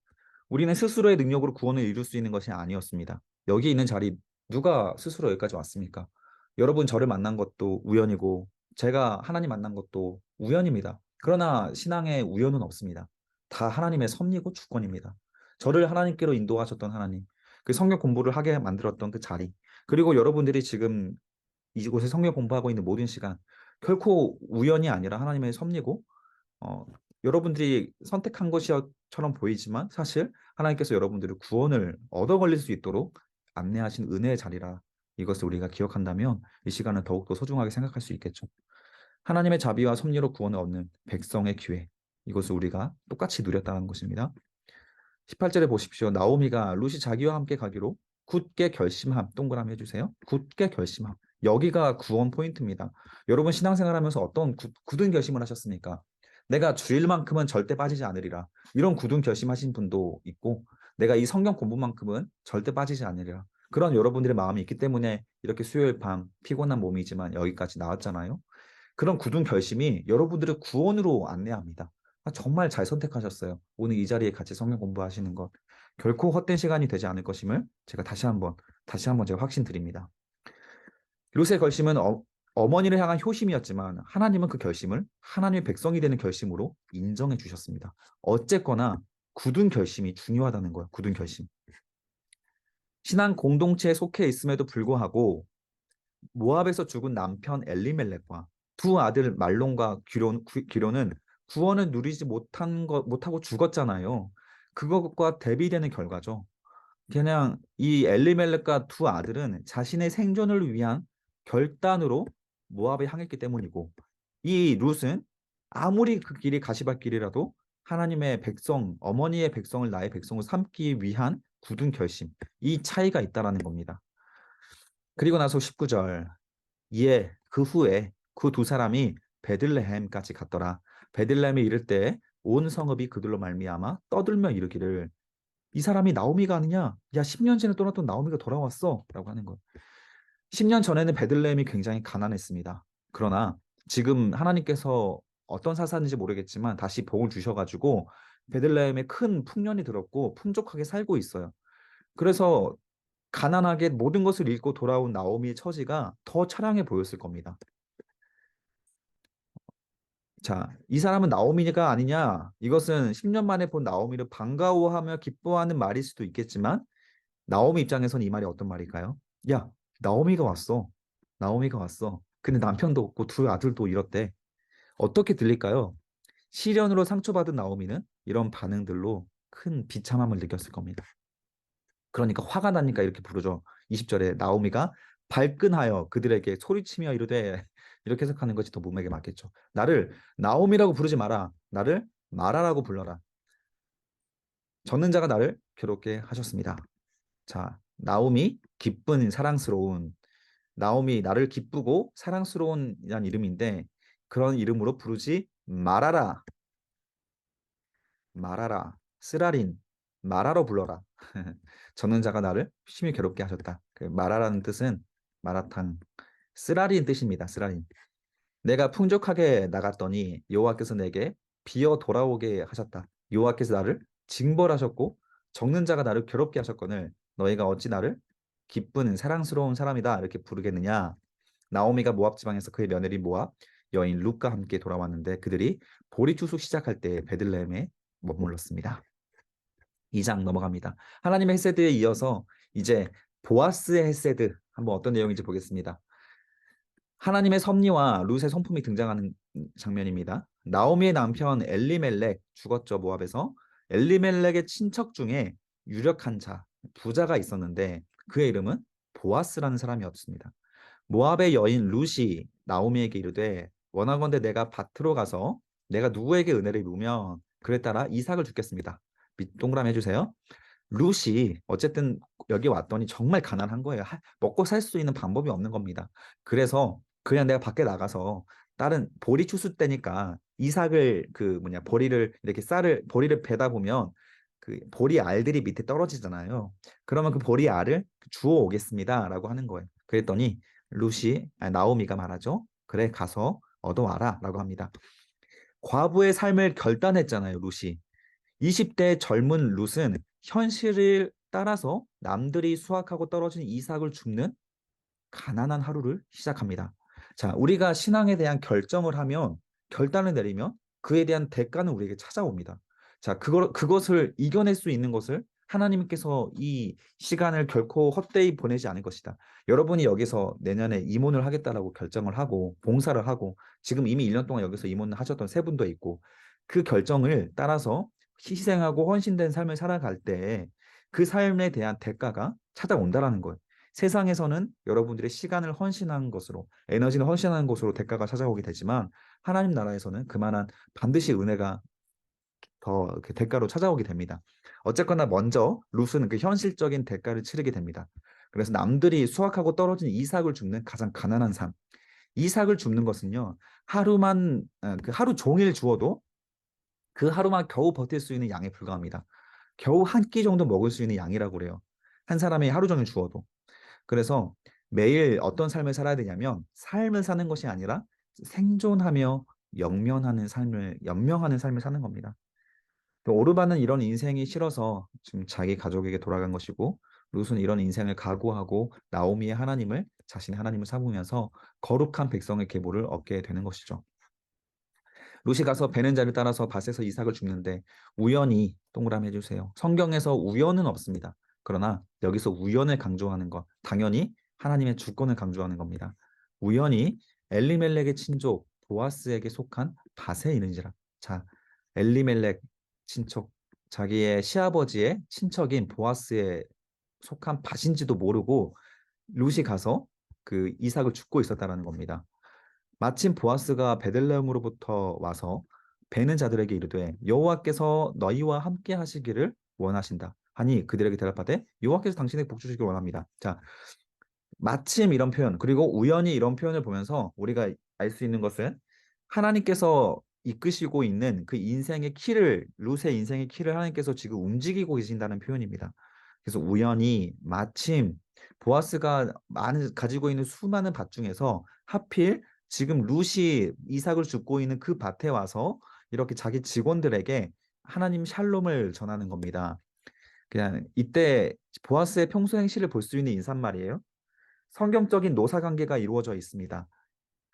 우리는 스스로의 능력으로 구원을 이룰 수 있는 것이 아니었습니다. 여기 있는 자리 누가 스스로 여기까지 왔습니까? 여러분 저를 만난 것도 우연이고 제가 하나님 만난 것도 우연입니다. 그러나 신앙에 우연은 없습니다. 다 하나님의 섭리고 주권입니다. 저를 하나님께로 인도하셨던 하나님, 그 성경 공부를 하게 만들었던 그 자리, 그리고 여러분들이 지금 이곳에 성경 공부하고 있는 모든 시간, 결코 우연이 아니라 하나님의 섭리고 어, 여러분들이 선택한 것처럼 보이지만 사실 하나님께서 여러분들을 구원을 얻어 걸릴 수 있도록 안내하신 은혜의 자리라 이것을 우리가 기억한다면 이 시간은 더욱더 소중하게 생각할 수 있겠죠. 하나님의 자비와 섭리로 구원을 얻는 백성의 기회 이것을 우리가 똑같이 누렸다는 것입니다. 18절에 보십시오. 나오미가 룻이 자기와 함께 가기로 굳게 결심함 동그라미 해주세요. 굳게 결심함. 여기가 구원 포인트입니다. 여러분 신앙생활하면서 어떤 굳은 결심을 하셨습니까? 내가 주일만큼은 절대 빠지지 않으리라. 이런 굳은 결심하신 분도 있고 내가 이 성경 공부만큼은 절대 빠지지 않으리라. 그런 여러분들의 마음이 있기 때문에 이렇게 수요일 밤 피곤한 몸이지만 여기까지 나왔잖아요. 그런 굳은 결심이 여러분들을 구원으로 안내합니다. 정말 잘 선택하셨어요. 오늘 이 자리에 같이 성경 공부하시는 것. 결코 헛된 시간이 되지 않을 것임을 제가 다시 한번 제가 확신드립니다. 롯의 결심은 어머니를 향한 효심이었지만 하나님은 그 결심을 하나님의 백성이 되는 결심으로 인정해 주셨습니다. 어쨌거나 굳은 결심이 중요하다는 거예요. 굳은 결심. 신앙 공동체에 속해 있음에도 불구하고 모압에서 죽은 남편 엘리멜렉과 두 아들 말론과 기론은 구원을 누리지 못하고 죽었잖아요. 그것과 대비되는 결과죠. 그냥 이 엘리멜렉과 두 아들은 자신의 생존을 위한 결단으로 모압에 향했기 때문이고 이 룻은 아무리 그 길이 가시밭길이라도 하나님의 백성, 어머니의 백성을 나의 백성을 삼기 위한 굳은 결심, 이 차이가 있다라는 겁니다. 그리고 나서 19절 이에 그 후에 그 두 사람이 베들레헴까지 갔더라. 베들레헴에 이를 때 온 성읍이 그들로 말미암아 떠들며 이르기를 이 사람이 나오미가 아니냐? 야 10년 전에 떠났던 나오미가 돌아왔어 라고 하는 거예요. 10년 전에는 베들레헴이 굉장히 가난했습니다. 그러나 지금 하나님께서 어떤 사사인지 모르겠지만 다시 복을 주셔가지고 베들레헴에 큰 풍년이 들었고 풍족하게 살고 있어요. 그래서 가난하게 모든 것을 잃고 돌아온 나오미의 처지가 더 처량해 보였을 겁니다. 자, 이 사람은 나오미가 아니냐? 이것은 10년 만에 본 나오미를 반가워하며 기뻐하는 말일 수도 있겠지만 나오미 입장에서는 이 말이 어떤 말일까요? 야, 나오미가 왔어. 나오미가 왔어. 근데 남편도 없고 두 아들도 잃었대. 어떻게 들릴까요? 시련으로 상처받은 나오미는 이런 반응들로 큰 비참함을 느꼈을 겁니다. 그러니까 화가 나니까 이렇게 부르죠. 20절에 나오미가 발끈하여 그들에게 소리치며 이르되 이렇게 해석하는 것이 더 몸에게 맞겠죠. 나를 나오미라고 부르지 마라. 나를 마라라고 불러라. 젖는 자가 나를 괴롭게 하셨습니다. 자, 나오미 기쁜 사랑스러운 나오미 나를 기쁘고 사랑스러운 이란 이름인데 그런 이름으로 부르지 말아라. 말아라. 쓰라린 말하러 불러라. 젖는 자가 나를 심히 괴롭게 하셨다. 그 말하라는 뜻은 마라탕 쓰라린 뜻입니다. 쓰라린. 내가 풍족하게 나갔더니 여호와께서 내게 비어 돌아오게 하셨다. 여호와께서 나를 징벌하셨고 적는 자가 나를 괴롭게 하셨거늘 너희가 어찌 나를 기쁜 사랑스러운 사람이다 이렇게 부르겠느냐. 나오미가 모압 지방에서 그의 며느리 모압 여인 룻과 함께 돌아왔는데 그들이 보리 추수 시작할 때 베들레헴에 머물렀습니다. 2장 넘어갑니다. 하나님의 헤세드에 이어서 이제 보아스의 헤세드 한번 어떤 내용인지 보겠습니다. 하나님의 섭리와 룻의 성품이 등장하는 장면입니다. 나오미의 남편 엘리멜렉 죽었죠, 모압에서. 엘리멜렉의 친척 중에 유력한 자, 부자가 있었는데 그의 이름은 보아스라는 사람이었습니다. 모압의 여인 룻이 나오미에게 이르되 원하건대 내가 밭으로 가서 내가 누구에게 은혜를 입으면 그에 따라 이삭을 주겠습니다. 동그라미 해주세요. 룻이 어쨌든 여기 왔더니 정말 가난한 거예요. 먹고 살 수 있는 방법이 없는 겁니다. 그래서 그냥 내가 밖에 나가서 다른 보리 추수 때니까 이삭을 그 뭐냐 보리를 이렇게 보리를 베다 보면 그 보리 알들이 밑에 떨어지잖아요. 그러면 그 보리 알을 주워 오겠습니다라고 하는 거예요. 그랬더니 나오미가 말하죠. 그래 가서 얻어와라라고 합니다. 과부의 삶을 결단했잖아요, 룻이. 20대 젊은 룻은 현실을 따라서 남들이 수확하고 떨어진 이삭을 줍는 가난한 하루를 시작합니다. 자, 우리가 신앙에 대한 결정을 하면, 결단을 내리면 그에 대한 대가는 우리에게 찾아옵니다. 자, 그것을 이겨낼 수 있는 것을 하나님께서 이 시간을 결코 헛되이 보내지 않을 것이다. 여러분이 여기서 내년에 임원을 하겠다라고 결정을 하고 봉사를 하고 지금 이미 1년 동안 여기서 임원을 하셨던 세 분도 있고 그 결정을 따라서 희생하고 헌신된 삶을 살아갈 때 그 삶에 대한 대가가 찾아온다라는 거예요. 세상에서는 여러분들의 시간을 헌신한 것으로, 에너지를 헌신하는 것으로 대가가 찾아오게 되지만 하나님 나라에서는 그만한 반드시 은혜가 더 대가로 찾아오게 됩니다. 어쨌거나 먼저 룻은 그 현실적인 대가를 치르게 됩니다. 그래서 남들이 수확하고 떨어진 이삭을 줍는 가장 가난한 삶. 이삭을 줍는 것은요, 그 하루 종일 주어도 그 하루만 겨우 버틸 수 있는 양에 불과합니다. 겨우 한 끼 정도 먹을 수 있는 양이라고 그래요. 한 사람이 하루 종일 주어도. 그래서 매일 어떤 삶을 살아야 되냐면 삶을 사는 것이 아니라 생존하며 연명하는 삶을 사는 겁니다. 오르반은 이런 인생이 싫어서 지금 자기 가족에게 돌아간 것이고 룻은 이런 인생을 각오하고 나오미의 하나님을 자신의 하나님을 삼으면서 거룩한 백성의 계보를 얻게 되는 것이죠. 롯이 가서 베는 자를 따라서 밭에서 이삭을 줍는데 우연히 동그라미 해주세요. 성경에서 우연은 없습니다. 그러나 여기서 우연을 강조하는 것, 당연히 하나님의 주권을 강조하는 겁니다. 우연히 엘리멜렉의 친족 보아스에게 속한 밭에 이른지라. 자, 엘리멜렉 친척, 자기의 시아버지의 친척인 보아스에 속한 밭인지도 모르고 롯이 가서 그 이삭을 줍고 있었다라는 겁니다. 마침 보아스가 베들레헴으로부터 와서 베는 자들에게 이르되 여호와께서 너희와 함께 하시기를 원하신다 하니 그들에게 대답하되 여호와께서 당신에게 복 주시기를 원합니다. 자, 마침 이런 표현 그리고 우연히 이런 표현을 보면서 우리가 알 수 있는 것은 하나님께서 이끄시고 있는 그 인생의 키를 룻의 인생의 키를 하나님께서 지금 움직이고 계신다는 표현입니다. 그래서 우연히 마침 보아스가 가지고 있는 수많은 밭 중에서 하필 지금 룻이 이삭을 줍고 있는 그 밭에 와서 이렇게 자기 직원들에게 하나님 샬롬을 전하는 겁니다. 그냥 이때 보아스의 평소 행실을 볼 수 있는 인사말이에요. 성경적인 노사 관계가 이루어져 있습니다.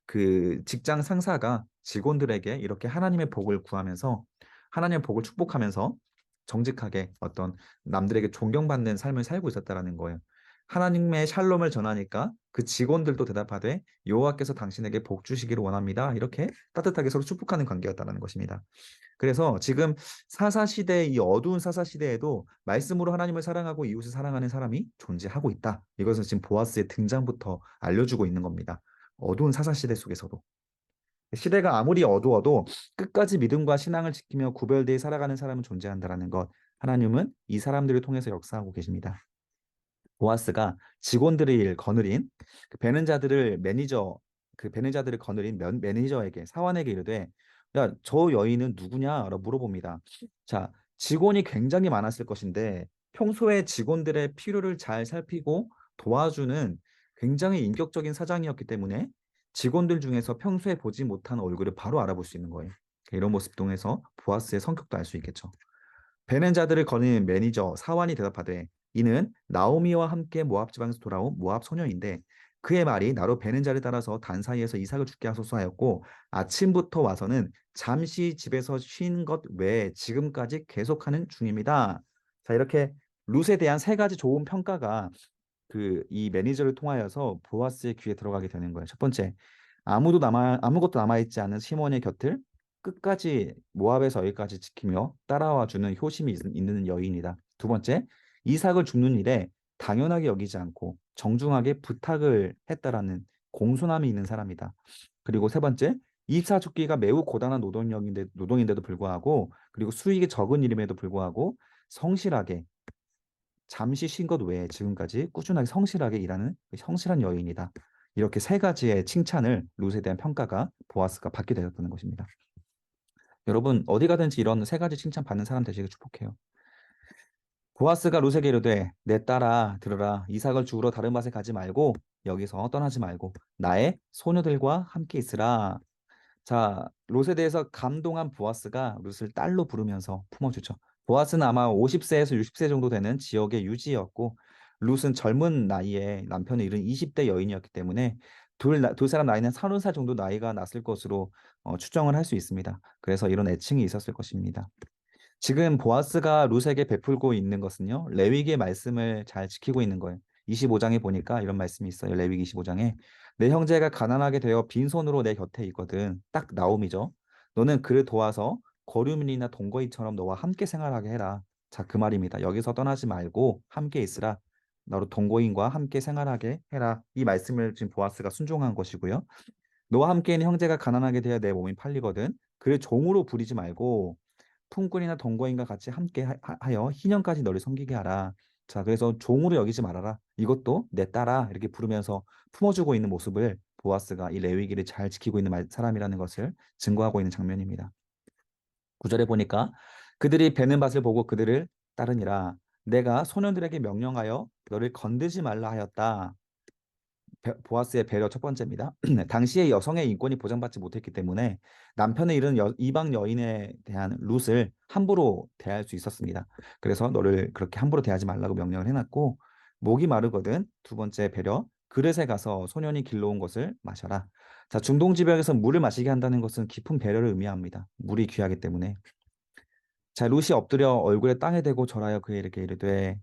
그 직장 상사가 직원들에게 이렇게 하나님의 복을 구하면서 하나님의 복을 축복하면서 정직하게 어떤 남들에게 존경받는 삶을 살고 있었다라는 거예요. 하나님의 샬롬을 전하니까 그 직원들도 대답하되 여호와께서 당신에게 복 주시기를 원합니다. 이렇게 따뜻하게 서로 축복하는 관계였다는 것입니다. 그래서 지금 사사시대 이 어두운 사사시대에도 말씀으로 하나님을 사랑하고 이웃을 사랑하는 사람이 존재하고 있다. 이것은 지금 보아스의 등장부터 알려주고 있는 겁니다. 어두운 사사시대 속에서도. 시대가 아무리 어두워도 끝까지 믿음과 신앙을 지키며 구별되어 살아가는 사람은 존재한다라는 것. 하나님은 이 사람들을 통해서 역사하고 계십니다. 보아스가 직원들을 거느린 그 베는 자들을 거느린 매니저에게 사원에게 이르되 야, 저 여인은 누구냐라고 물어봅니다. 자, 직원이 굉장히 많았을 것인데 평소에 직원들의 필요를 잘 살피고 도와주는 굉장히 인격적인 사장이었기 때문에 직원들 중에서 평소에 보지 못한 얼굴을 바로 알아볼 수 있는 거예요. 이런 모습 통해서 보아스의 성격도 알 수 있겠죠. 베는 자들을 거느린 매니저 사환이 대답하되 이는 나오미와 함께 모압 지방에서 돌아온 모압 소녀인데 그의 말이 나로 베는 자를 따라서 단 사이에서 이삭을 죽게 하소서 하였고 아침부터 와서는 잠시 집에서 쉰 것 외에 지금까지 계속하는 중입니다. 자, 이렇게 룻에 대한 세 가지 좋은 평가가 그 이 매니저를 통하여서 보아스의 귀에 들어가게 되는 거예요. 첫 번째, 아무것도 남아있지 않은 시몬의 곁을 끝까지 모압에서 여기까지 지키며 따라와 주는 효심이 있는 여인이다. 두 번째, 이삭을 줍는 일에 당연하게 여기지 않고 정중하게 부탁을 했다라는 공손함이 있는 사람이다. 그리고 세 번째, 이사 줍기가 매우 고단한 노동인데도 불구하고 그리고 수익이 적은 일임에도 불구하고 성실하게 잠시 쉰 것 외에 지금까지 꾸준하게 성실하게 일하는 그 성실한 여인이다. 이렇게 세 가지의 칭찬을 룻에 대한 평가가 보아스가 받게 되었다는 것입니다. 여러분 어디 가든지 이런 세 가지 칭찬 받는 사람 되시길 축복해요. 보아스가 룻에게 이르되 내 딸아 들으라 이삭을 죽으러 다른 밭에 가지 말고 여기서 떠나지 말고 나의 소녀들과 함께 있으라. 자, 롯에 대해서 감동한 보아스가 롯을 딸로 부르면서 품어주죠. 보아스는 아마 50세에서 60세 정도 되는 지역의 유지였고, 롯은 젊은 나이에 남편을 잃은 20대 여인이었기 때문에 두 사람 나이는 30살 정도 나이가 났을 것으로 추정을 할 수 있습니다. 그래서 이런 애칭이 있었을 것입니다. 지금 보아스가 룻에게 베풀고 있는 것은요, 레위기의 말씀을 잘 지키고 있는 거예요. 25장에 보니까 이런 말씀이 있어요. 레위기 25장에 내 형제가 가난하게 되어 빈손으로 내 곁에 있거든. 딱 나옴이죠. 너는 그를 도와서 거류민이나 동거인처럼 너와 함께 생활하게 해라. 자, 그 말입니다. 여기서 떠나지 말고 함께 있으라. 너로 동거인과 함께 생활하게 해라. 이 말씀을 지금 보아스가 순종한 것이고요. 너와 함께 있는 형제가 가난하게 되어 내 몸이 팔리거든. 그를 종으로 부리지 말고 품꾼이나 동거인과 같이 함께 하여 희년까지 너를 섬기게 하라. 자, 그래서 종으로 여기지 말아라. 이것도 내 딸아. 이렇게 부르면서 품어주고 있는 모습을 보아스가 이 레위기를 잘 지키고 있는 사람이라는 것을 증거하고 있는 장면입니다. 9절에 보니까 그들이 베는 밭을 보고 그들을 따르니라. 내가 소년들에게 명령하여 너를 건드지 말라 하였다. 보아스의 배려 첫 번째입니다. 당시에 여성의 인권이 보장받지 못했기 때문에 남편을 잃은 이방 여인에 대한 룻을 함부로 대할 수 있었습니다. 그래서 너를 그렇게 함부로 대하지 말라고 명령을 해놨고, 목이 마르거든 두 번째 배려, 그릇에 가서 소년이 길러온 것을 마셔라. 자, 중동 지역에서 물을 마시게 한다는 것은 깊은 배려를 의미합니다. 물이 귀하기 때문에. 자, 룻이 엎드려 얼굴에 땅에 대고 절하여 그에게 이르되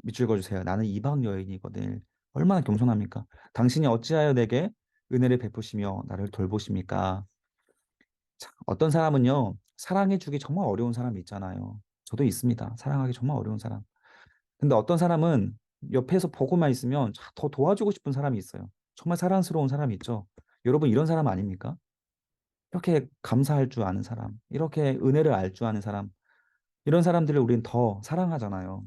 밑줄 그어주세요. 나는 이방 여인이거든. 얼마나 겸손합니까? 당신이 어찌하여 내게 은혜를 베푸시며 나를 돌보십니까? 자, 어떤 사람은요, 사랑해주기 정말 어려운 사람이 있잖아요. 저도 있습니다. 사랑하기 정말 어려운 사람. 근데 어떤 사람은 옆에서 보고만 있으면 더 도와주고 싶은 사람이 있어요. 정말 사랑스러운 사람이 있죠. 여러분, 이런 사람 아닙니까? 이렇게 감사할 줄 아는 사람, 이렇게 은혜를 알 줄 아는 사람, 이런 사람들을 우리는 더 사랑하잖아요.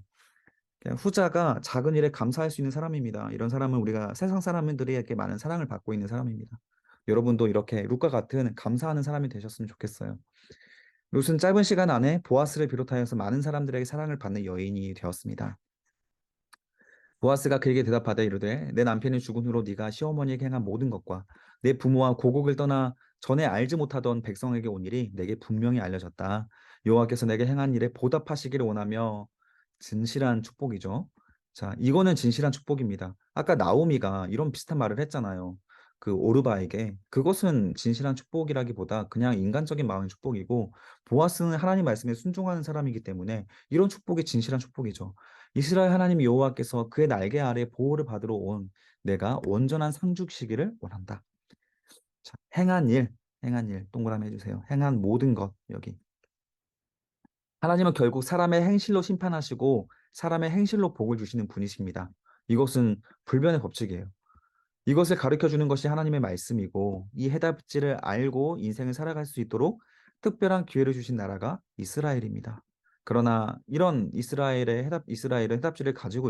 그냥 후자가 작은 일에 감사할 수 있는 사람입니다. 이런 사람은 우리가 세상 사람들에게 많은 사랑을 받고 있는 사람입니다. 여러분도 이렇게 룻과 같은 감사하는 사람이 되셨으면 좋겠어요. 룻은 짧은 시간 안에 보아스를 비롯하여서 많은 사람들에게 사랑을 받는 여인이 되었습니다. 보아스가 그에게 대답하되 이르되 내 남편이 죽은 후로 네가 시어머니에게 행한 모든 것과 내 부모와 고국을 떠나 전에 알지 못하던 백성에게 온 일이 내게 분명히 알려졌다. 여호와께서 내게 행한 일에 보답하시기를 원하며 진실한 축복이죠. 자, 이거는 진실한 축복입니다. 아까 나오미가 이런 비슷한 말을 했잖아요. 그 오르바에게 그것은 진실한 축복이라기보다 그냥 인간적인 마음의 축복이고 보아스는 하나님 말씀에 순종하는 사람이기 때문에 이런 축복이 진실한 축복이죠. 이스라엘 하나님 여호와께서 그의 날개 아래 보호를 받으러 온 내가 온전한 상죽시기를 원한다. 자, 행한 일 동그라미 해주세요. 행한 모든 것 여기. 하나님은 결국 사람의 행실로 심판하시고 사람의 행실로 복을 주시는 분이십니다. 이것은 불변의 법칙이에요. 이것을 가르쳐 주는 것이 하나님의 말씀이고 이 해답지를 알고 인생을 살아갈 수 있도록 특별한 기회를 주신 나라가 이스라엘입니다. 그러나 이런 이스라엘은 해답지를 가지고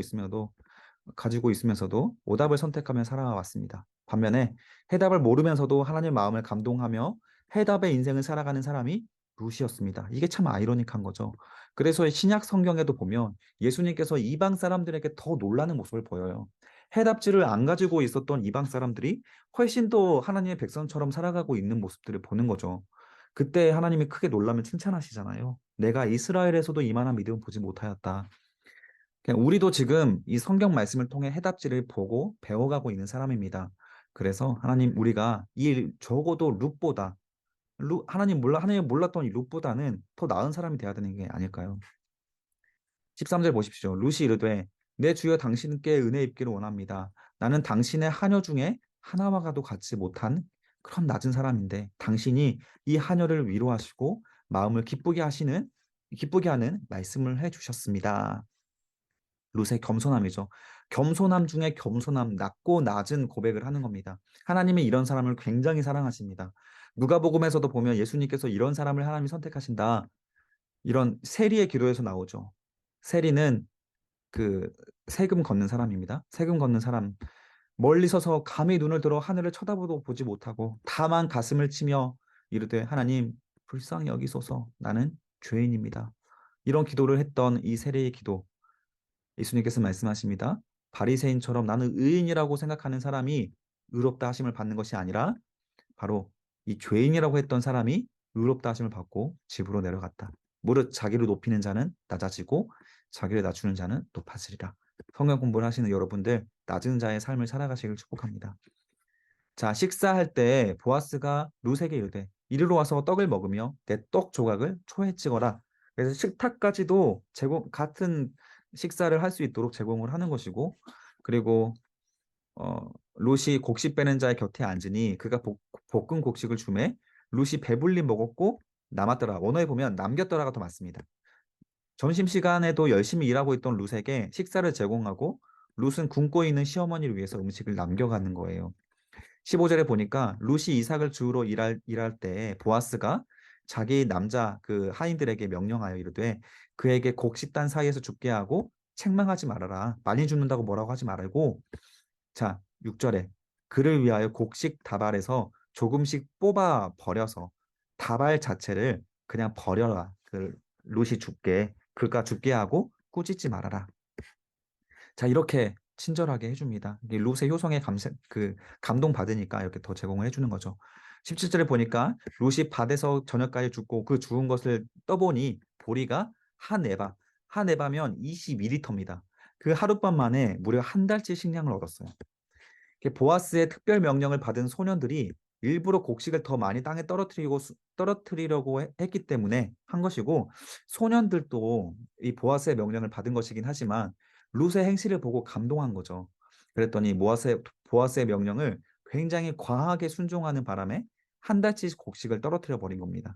있으면서도 오답을 선택하며 살아왔습니다. 반면에 해답을 모르면서도 하나님의 마음을 감동하며 해답의 인생을 살아가는 사람이 룻이었습니다. 이게 참 아이러니한 거죠. 그래서 신약 성경에도 보면 예수님께서 이방 사람들에게 더 놀라는 모습을 보여요. 해답지를 안 가지고 있었던 이방 사람들이 훨씬 더 하나님의 백성처럼 살아가고 있는 모습들을 보는 거죠. 그때 하나님이 크게 놀라며 칭찬하시잖아요. 내가 이스라엘에서도 이만한 믿음을 보지 못하였다. 그냥 우리도 지금 이 성경 말씀을 통해 해답지를 보고 배워가고 있는 사람입니다. 그래서 하나님 우리가 이 적어도 하나님 몰랐던 이 룻보다는 더 나은 사람이 되어야 되는 게 아닐까요? 13절 보십시오. 룻이 이르되 내 주여 당신께 은혜 입기를 원합니다. 나는 당신의 하녀 중에 하나와가도 같지 못한 그런 낮은 사람인데 당신이 이 하녀를 위로하시고 마음을 기쁘게 하는 말씀을 해 주셨습니다. 룻의 겸손함이죠. 겸손함 중에 겸손함, 낮고 낮은 고백을 하는 겁니다. 하나님이 이런 사람을 굉장히 사랑하십니다. 누가복음에서도 보면 예수님께서 이런 사람을 하나님이 선택하신다. 이런 세리의 기도에서 나오죠. 세리는 그 세금 걷는 사람입니다. 세금 걷는 사람. 멀리 서서 감히 눈을 들어 하늘을 쳐다보도 보지 못하고 다만 가슴을 치며 이르되 하나님 불쌍히 여기소서 나는 죄인입니다. 이런 기도를 했던 이 세리의 기도. 예수님께서 말씀하십니다. 바리새인처럼 나는 의인이라고 생각하는 사람이 의롭다 하심을 받는 것이 아니라 바로 이 죄인이라고 했던 사람이 의롭다 하심을 받고 집으로 내려갔다. 무릇 자기를 높이는 자는 낮아지고 자기를 낮추는 자는 높아지리라. 성경 공부를 하시는 여러분들, 낮은 자의 삶을 살아가시길 축복합니다. 자, 식사할 때 보아스가 룻에게 이르되 이리로 와서 떡을 먹으며 내 떡 조각을 초에 찍어라. 그래서 식탁까지도 제공, 같은 식사를 할 수 있도록 제공을 하는 것이고, 그리고 룻이 곡식 빼는 자의 곁에 앉으니 그가 볶은 곡식을 주매 룻이 배불리 먹었고 남았더라. 원어에 보면 남겼더라가 더 맞습니다. 점심시간에도 열심히 일하고 있던 룻에게 식사를 제공하고 룻은 굶고 있는 시어머니를 위해서 음식을 남겨가는 거예요. 15절에 보니까 룻이 이삭을 주우러 일할 때 보아스가 자기 남자 그 하인들에게 명령하여 이르되 그에게 곡식단 사이에서 죽게 하고 책망하지 말아라. 많이 죽는다고 뭐라고 하지 말고, 자, 6절에 그를 위하여 곡식 다발에서 조금씩 뽑아 버려서 다발 자체를 그냥 버려라. 그 롯이 죽게, 그가 죽게 하고 꾸짖지 말아라. 자, 이렇게 친절하게 해줍니다. 이게 롯의 효성에 감동 받으니까 이렇게 더 제공을 해주는 거죠. 17절에 보니까 롯이 밭에서 저녁까지 죽고 그 죽은 것을 떠보니 보리가 한 에바면 22리터입니다. 그 하룻밤 만에 무려 한 달치 식량을 얻었어요. 보아스의 특별 명령을 받은 소년들이 일부러 곡식을 더 많이 땅에 떨어뜨리려고 했기 때문에 한 것이고, 소년들도 이 보아스의 명령을 받은 것이긴 하지만 룻의 행실을 보고 감동한 거죠. 그랬더니 보아스의 명령을 굉장히 과하게 순종하는 바람에 한 달치 곡식을 떨어뜨려 버린 겁니다.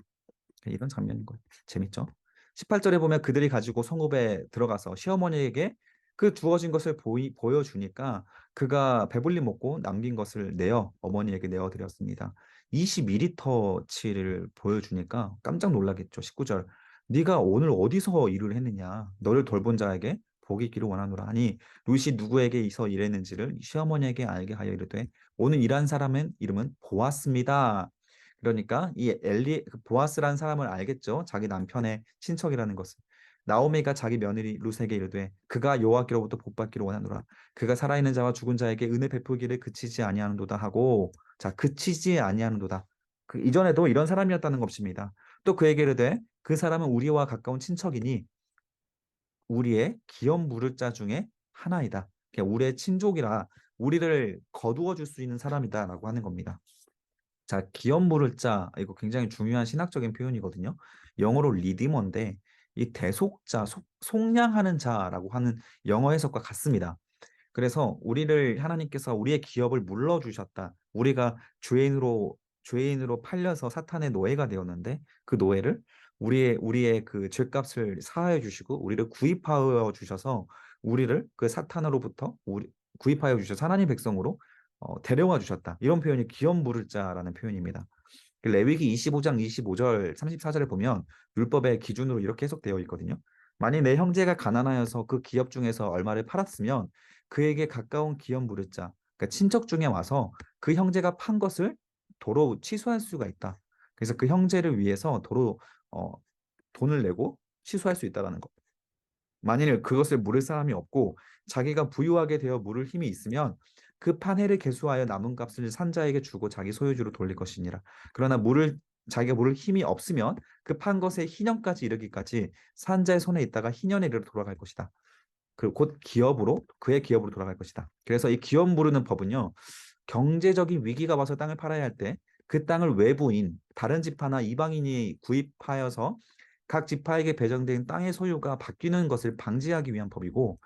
이런 장면인 거예요. 재밌죠? 18절에 보면 그들이 가지고 성읍에 들어가서 시어머니에게 그 주어진 것을 보여주니까 그가 배불리 먹고 남긴 것을 내어 어머니에게 내어드렸습니다. 22리터치를 보여주니까 깜짝 놀라겠죠. 19절. 네가 오늘 어디서 일을 했느냐? 너를 돌본 자에게 복이 있기를 원하노라 하니 룻이 누구에게서 일했는지를 시어머니에게 알게 하여 이르되 오늘 일한 사람은 이름은 보았습니다. 그러니까 그 보아스라는 사람을 알겠죠. 자기 남편의 친척이라는 것을. 나오미가 자기 며느리 룻에게 이르되 그가 여호와께로부터 복받기를 원하노라. 그가 살아있는 자와 죽은 자에게 은혜 베풀기를 그치지 아니하는도다 하고, 자, 그치지 아니하는도다. 그 이전에도 이런 사람이었다는 것입니다. 또 그에게 이르되 그 사람은 우리와 가까운 친척이니 우리의 기업 물을 자 중에 하나이다. 그러니까 우리의 친족이라 우리를 거두어 줄 수 있는 사람이다라고 하는 겁니다. 자, 기업 물을 자, 이거 굉장히 중요한 신학적인 표현이거든요. 영어로 리디머인데 이 대속자, 속량하는 자라고 하는 영어 해석과 같습니다. 그래서 우리를 하나님께서 우리의 기업을 물러주셨다. 우리가 죄인으로 팔려서 사탄의 노예가 되었는데 그 노예를 우리의 그 죄값을 사하여 주시고 우리를 구입하여 주셔서 우리를 그 사탄으로부터 구입하여 주셔서 하나님 백성으로 데려와 주셨다. 이런 표현이 기업 물을 자라는 표현입니다. 레위기 25장 25절 34절에 보면 율법의 기준으로 이렇게 해석되어 있거든요. 만일 내 형제가 가난하여서 그 기업 중에서 얼마를 팔았으면 그에게 가까운 기업 물을 자, 그러니까 친척 중에 와서 그 형제가 판 것을 도로 취소할 수가 있다. 그래서 그 형제를 위해서 도로 어, 돈을 내고 취소할 수 있다라는 것. 만일 그것을 물을 사람이 없고 자기가 부유하게 되어 물을 힘이 있으면 그 판회를 계수하여 남은 값을 산자에게 주고 자기 소유주로 돌릴 것이니라. 그러나 자기가 물을 힘이 없으면 그 판 것의 희년까지 이르기까지 산자의 손에 있다가 희년에 이르러 돌아갈 것이다. 그리고 곧 그의 기업으로 돌아갈 것이다. 그래서 이 기업 무르는 법은요, 경제적인 위기가 와서 땅을 팔아야 할 때 그 땅을 외부인 다른 지파나 이방인이 구입하여서 각 지파에게 배정된 땅의 소유가 바뀌는 것을 방지하기 위한 법이고,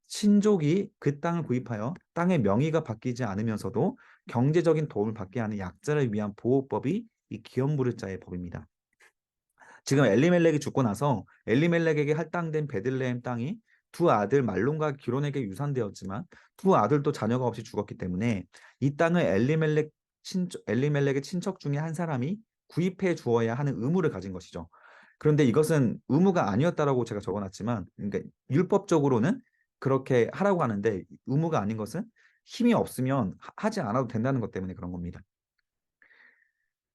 친족이 그 땅을 구입하여 땅의 명의가 바뀌지 않으면서도 경제적인 도움을 받게 하는 약자를 위한 보호법이 이 기업무르자의 법입니다. 지금 엘리멜렉이 죽고 나서 엘리멜렉에게 할당된 베들레헴 땅이 두 아들 말론과 기론에게 유산되었지만 두 아들도 자녀가 없이 죽었기 때문에 이 땅을 엘리멜렉의 친척 중에 한 사람이 구입해 주어야 하는 의무를 가진 것이죠. 그런데 이것은 의무가 아니었다라고 제가 적어놨지만, 그러니까 율법적으로는 그렇게 하라고 하는데 의무가 아닌 것은 힘이 없으면 하지 않아도 된다는 것 때문에 그런 겁니다.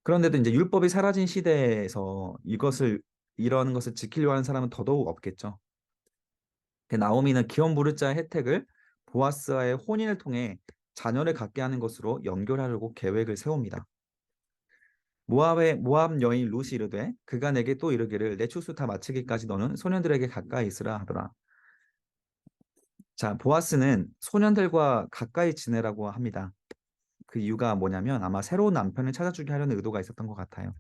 그런데도 이제 율법이 사라진 시대에서 이런 것을 지키려고 하는 사람은 더더욱 없겠죠. 나오미는 기업 무르자의 혜택을 보아스와의 혼인을 통해 자녀를 갖게 하는 것으로 연결하려고 계획을 세웁니다. 모압 여인 룻이 이르되 그가 내게 또 이르기를 내 추수 다 마치기까지 너는 소년들에게 가까이 있으라 하더라. 자, 보아스는 소년들과 가까이 지내라고 합니다. 그 이유가 뭐냐면 아마 새로운 남편을 찾아주게 하려는 의도가 있었던 것 같아요.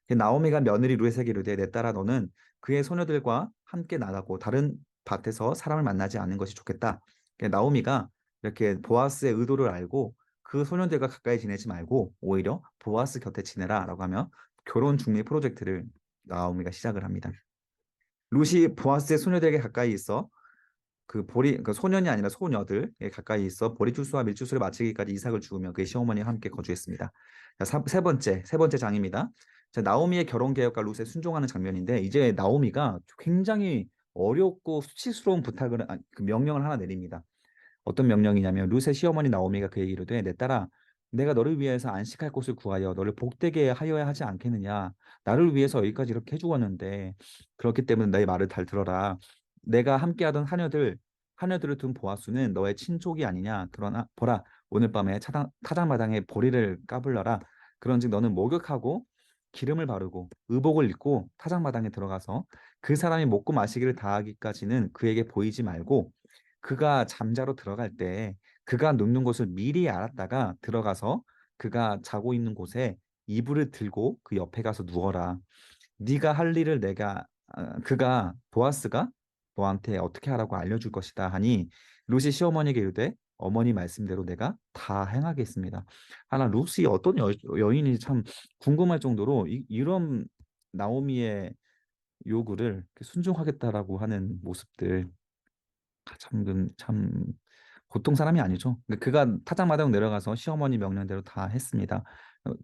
나오미가 며느리 룻에게 이르되 내 딸아 너는 그의 소녀들과 함께 나가고 다른 밭에서 사람을 만나지 않는 것이 좋겠다. 나오미가 이렇게 보아스의 의도를 알고 그 소년들과 가까이 지내지 말고 오히려 보아스 곁에 지내라라고 하며 결혼 중매 프로젝트를 나오미가 시작을 합니다. 룻이 보아스의 소녀들에게 가까이 있어 그 소년이 아니라 소녀들에 가까이 있어 보리추수와 밀추수를 마치기까지 이삭을 죽으며 그의 시어머니와 함께 거주했습니다. 자, 세 번째 장입니다. 자, 나오미의 결혼 계획과 룻에 순종하는 장면인데 이제 나오미가 굉장히 어렵고 수치스러운 그 명령을 하나 내립니다. 어떤 명령이냐면 룻의 시어머니 나오미가 그에게 이르되 내 딸아 내가 너를 위해서 안식할 곳을 구하여 너를 복되게 하여야 하지 않겠느냐. 나를 위해서 여기까지 이렇게 해주었는데 그렇기 때문에 너의 말을 잘 들어라. 내가 함께하던 하녀들을 둔 보아수는 너의 친족이 아니냐. 그러나 보라 오늘 밤에 타작마당에 보리를 까불러라. 그런즉 너는 목욕하고 기름을 바르고 의복을 입고 타작마당에 들어가서 그 사람이 먹고 마시기를 다하기까지는 그에게 보이지 말고 그가 잠자러 들어갈 때 그가 눕는 곳을 미리 알았다가 들어가서 그가 자고 있는 곳에 이불을 들고 그 옆에 가서 누워라. 네가 할 일을 그가 보아스가 너한테 어떻게 하라고 알려줄 것이다 하니 룻이 시어머니에게 이르되 어머니 말씀대로 내가 다 행하겠습니다. 하나 룻이 어떤 여인이 참 궁금할 정도로 이런 나오미의 요구를 순종하겠다라고 하는 모습들 참 보통 사람이 아니죠. 근데 그가 타작마당 내려가서 시어머니 명령대로 다 했습니다.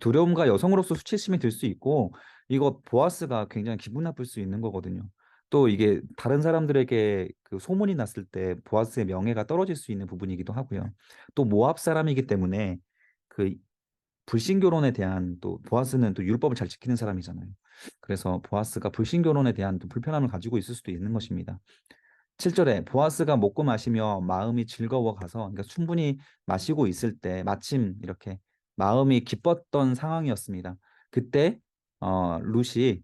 두려움과 여성으로서 수치심이 들 수 있고 이거 보아스가 굉장히 기분 나쁠 수 있는 거거든요. 또 이게 다른 사람들에게 그 소문이 났을 때 보아스의 명예가 떨어질 수 있는 부분이기도 하고요. 또 모압 사람이기 때문에 그 불신 결혼에 대한 또 보아스는 또 율법을 잘 지키는 사람이잖아요. 그래서 보아스가 불신 결혼에 대한 또 불편함을 가지고 있을 수도 있는 것입니다. 7절에 보아스가 먹고 마시며 마음이 즐거워 가서 그러니까 충분히 마시고 있을 때 마침 이렇게 마음이 기뻤던 상황이었습니다. 그때 룻이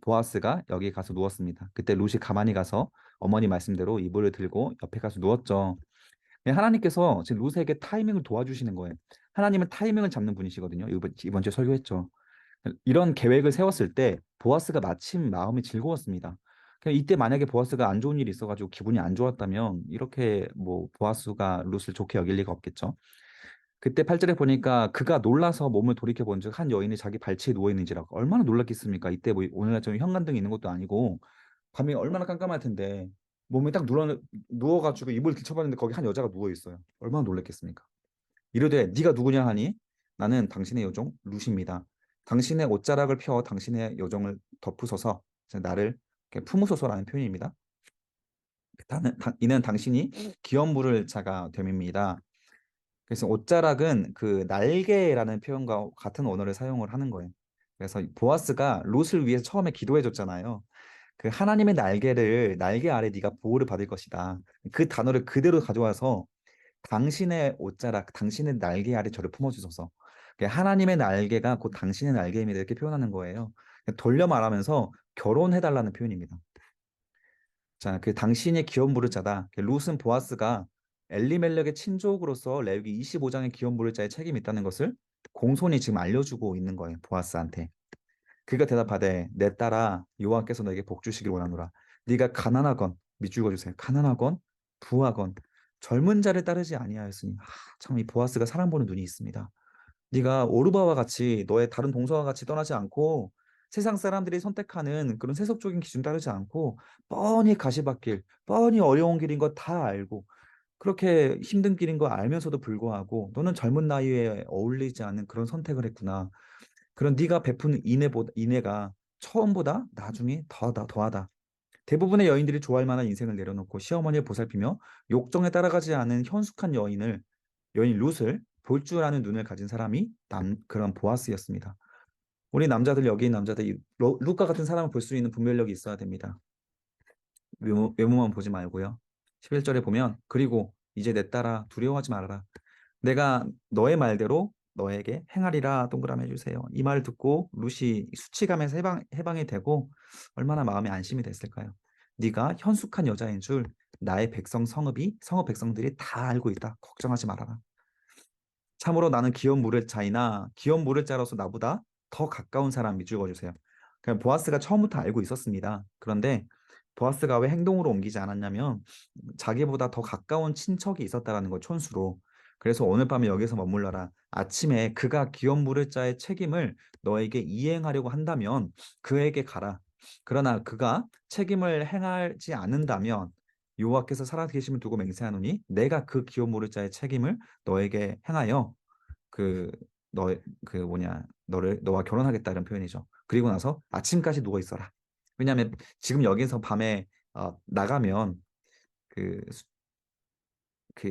보아스가 여기 가서 누웠습니다. 그때 룻이 가만히 가서 어머니 말씀대로 이불을 들고 옆에 가서 누웠죠. 하나님께서 지금 룻에게 타이밍을 도와주시는 거예요. 하나님은 타이밍을 잡는 분이시거든요. 이번 주에 설교했죠. 이런 계획을 세웠을 때 보아스가 마침 마음이 즐거웠습니다. 그냥 이때 만약에 보아스가 안 좋은 일이 있어가지고 기분이 안 좋았다면 이렇게 뭐 보아스가 룻을 좋게 여길 리가 없겠죠. 그때 8절에 보니까 그가 놀라서 몸을 돌이켜 본즉 한 여인이 자기 발치에 누워 있는지라고 얼마나 놀랐겠습니까? 이때 뭐 오늘날처럼 현관등이 있는 것도 아니고 밤에 얼마나 깜깜할 텐데 몸에 딱 누워가지고 이불 뒤쳐봤는데 거기 한 여자가 누워 있어요. 얼마나 놀랐겠습니까? 이르되 네가 누구냐 하니 나는 당신의 요종 룻입니다. 당신의 옷자락을 펴 당신의 요정을 덮으소서 나를 이렇게 품으소서라는 표현입니다. 이는 당신이 기업 물을 자가 됨입니다. 그래서 옷자락은 그 날개라는 표현과 같은 언어를 사용을 하는 거예요. 그래서 보아스가 룻을 위해서 처음에 기도해 줬잖아요. 그 하나님의 날개 아래 네가 보호를 받을 것이다. 그 단어를 그대로 가져와서 당신의 옷자락, 당신의 날개 아래 저를 품어주소서. 하나님의 날개가 곧 당신의 날개입니다. 이렇게 표현하는 거예요. 돌려 말하면서 결혼해달라는 표현입니다. 자, 그 당신의 기업 물을 자다. 룻은 보아스가 엘리멜렉의 친족으로서 레위기 25장의 기업 물을 자의 책임이 있다는 것을 공손히 지금 알려주고 있는 거예요. 보아스한테. 그가 대답하되 내 딸아 여호와께서 너에게 복 주시길 원하노라. 네가 가난하건 밑줄 그어주세요. 가난하건 부하건 젊은 자를 따르지 아니하였으니 참 이 보아스가 사람 보는 눈이 있습니다. 네가 오르바와 같이 너의 다른 동서와 같이 떠나지 않고 세상 사람들이 선택하는 그런 세속적인 기준 따르지 않고 뻔히 가시밭길, 뻔히 어려운 길인 거 다 알고 그렇게 힘든 길인 거 알면서도 불구하고 너는 젊은 나이에 어울리지 않는 그런 선택을 했구나. 그런 네가 베푸는 인애가 처음보다 나중에 더하다. 대부분의 여인들이 좋아할 만한 인생을 내려놓고 시어머니를 보살피며 욕정에 따라가지 않은 현숙한 여인 룻을 볼 줄 아는 눈을 가진 사람이 그런 보아스였습니다. 우리 남자들 여기 있는 남자들 룻과 같은 사람을 볼 수 있는 분별력이 있어야 됩니다. 외모만 보지 말고요. 11절에 보면 그리고 이제 내 딸아 두려워하지 말아라. 내가 너의 말대로 너에게 행하리라 동그라미 해주세요. 이 말 듣고 룻이 수치감에서 해방이 되고 얼마나 마음에 안심이 됐을까요? 네가 현숙한 여자인 줄 나의 성읍 백성들이 다 알고 있다. 걱정하지 말아라. 참으로 나는 기업 물을 자이나 기업 물을 자로서 나보다 더 가까운 사람 밑줄 그주세요. 그냥 보아스가 처음부터 알고 있었습니다. 그런데 보아스가 왜 행동으로 옮기지 않았냐면 자기보다 더 가까운 친척이 있었다라는 거 촌수로. 그래서 오늘 밤에 여기서 머물러라. 아침에 그가 기업 물을 자의 책임을 너에게 이행하려고 한다면 그에게 가라. 그러나 그가 책임을 행하지 않는다면 여호와께서 살아계심을 두고 맹세하노니 내가 그 기업 물을 자의 책임을 너에게 행하여 그 너와 결혼하겠다 이런 표현이죠. 그리고 나서 아침까지 누워 있어라. 왜냐하면 지금 여기서 밤에 나가면 그,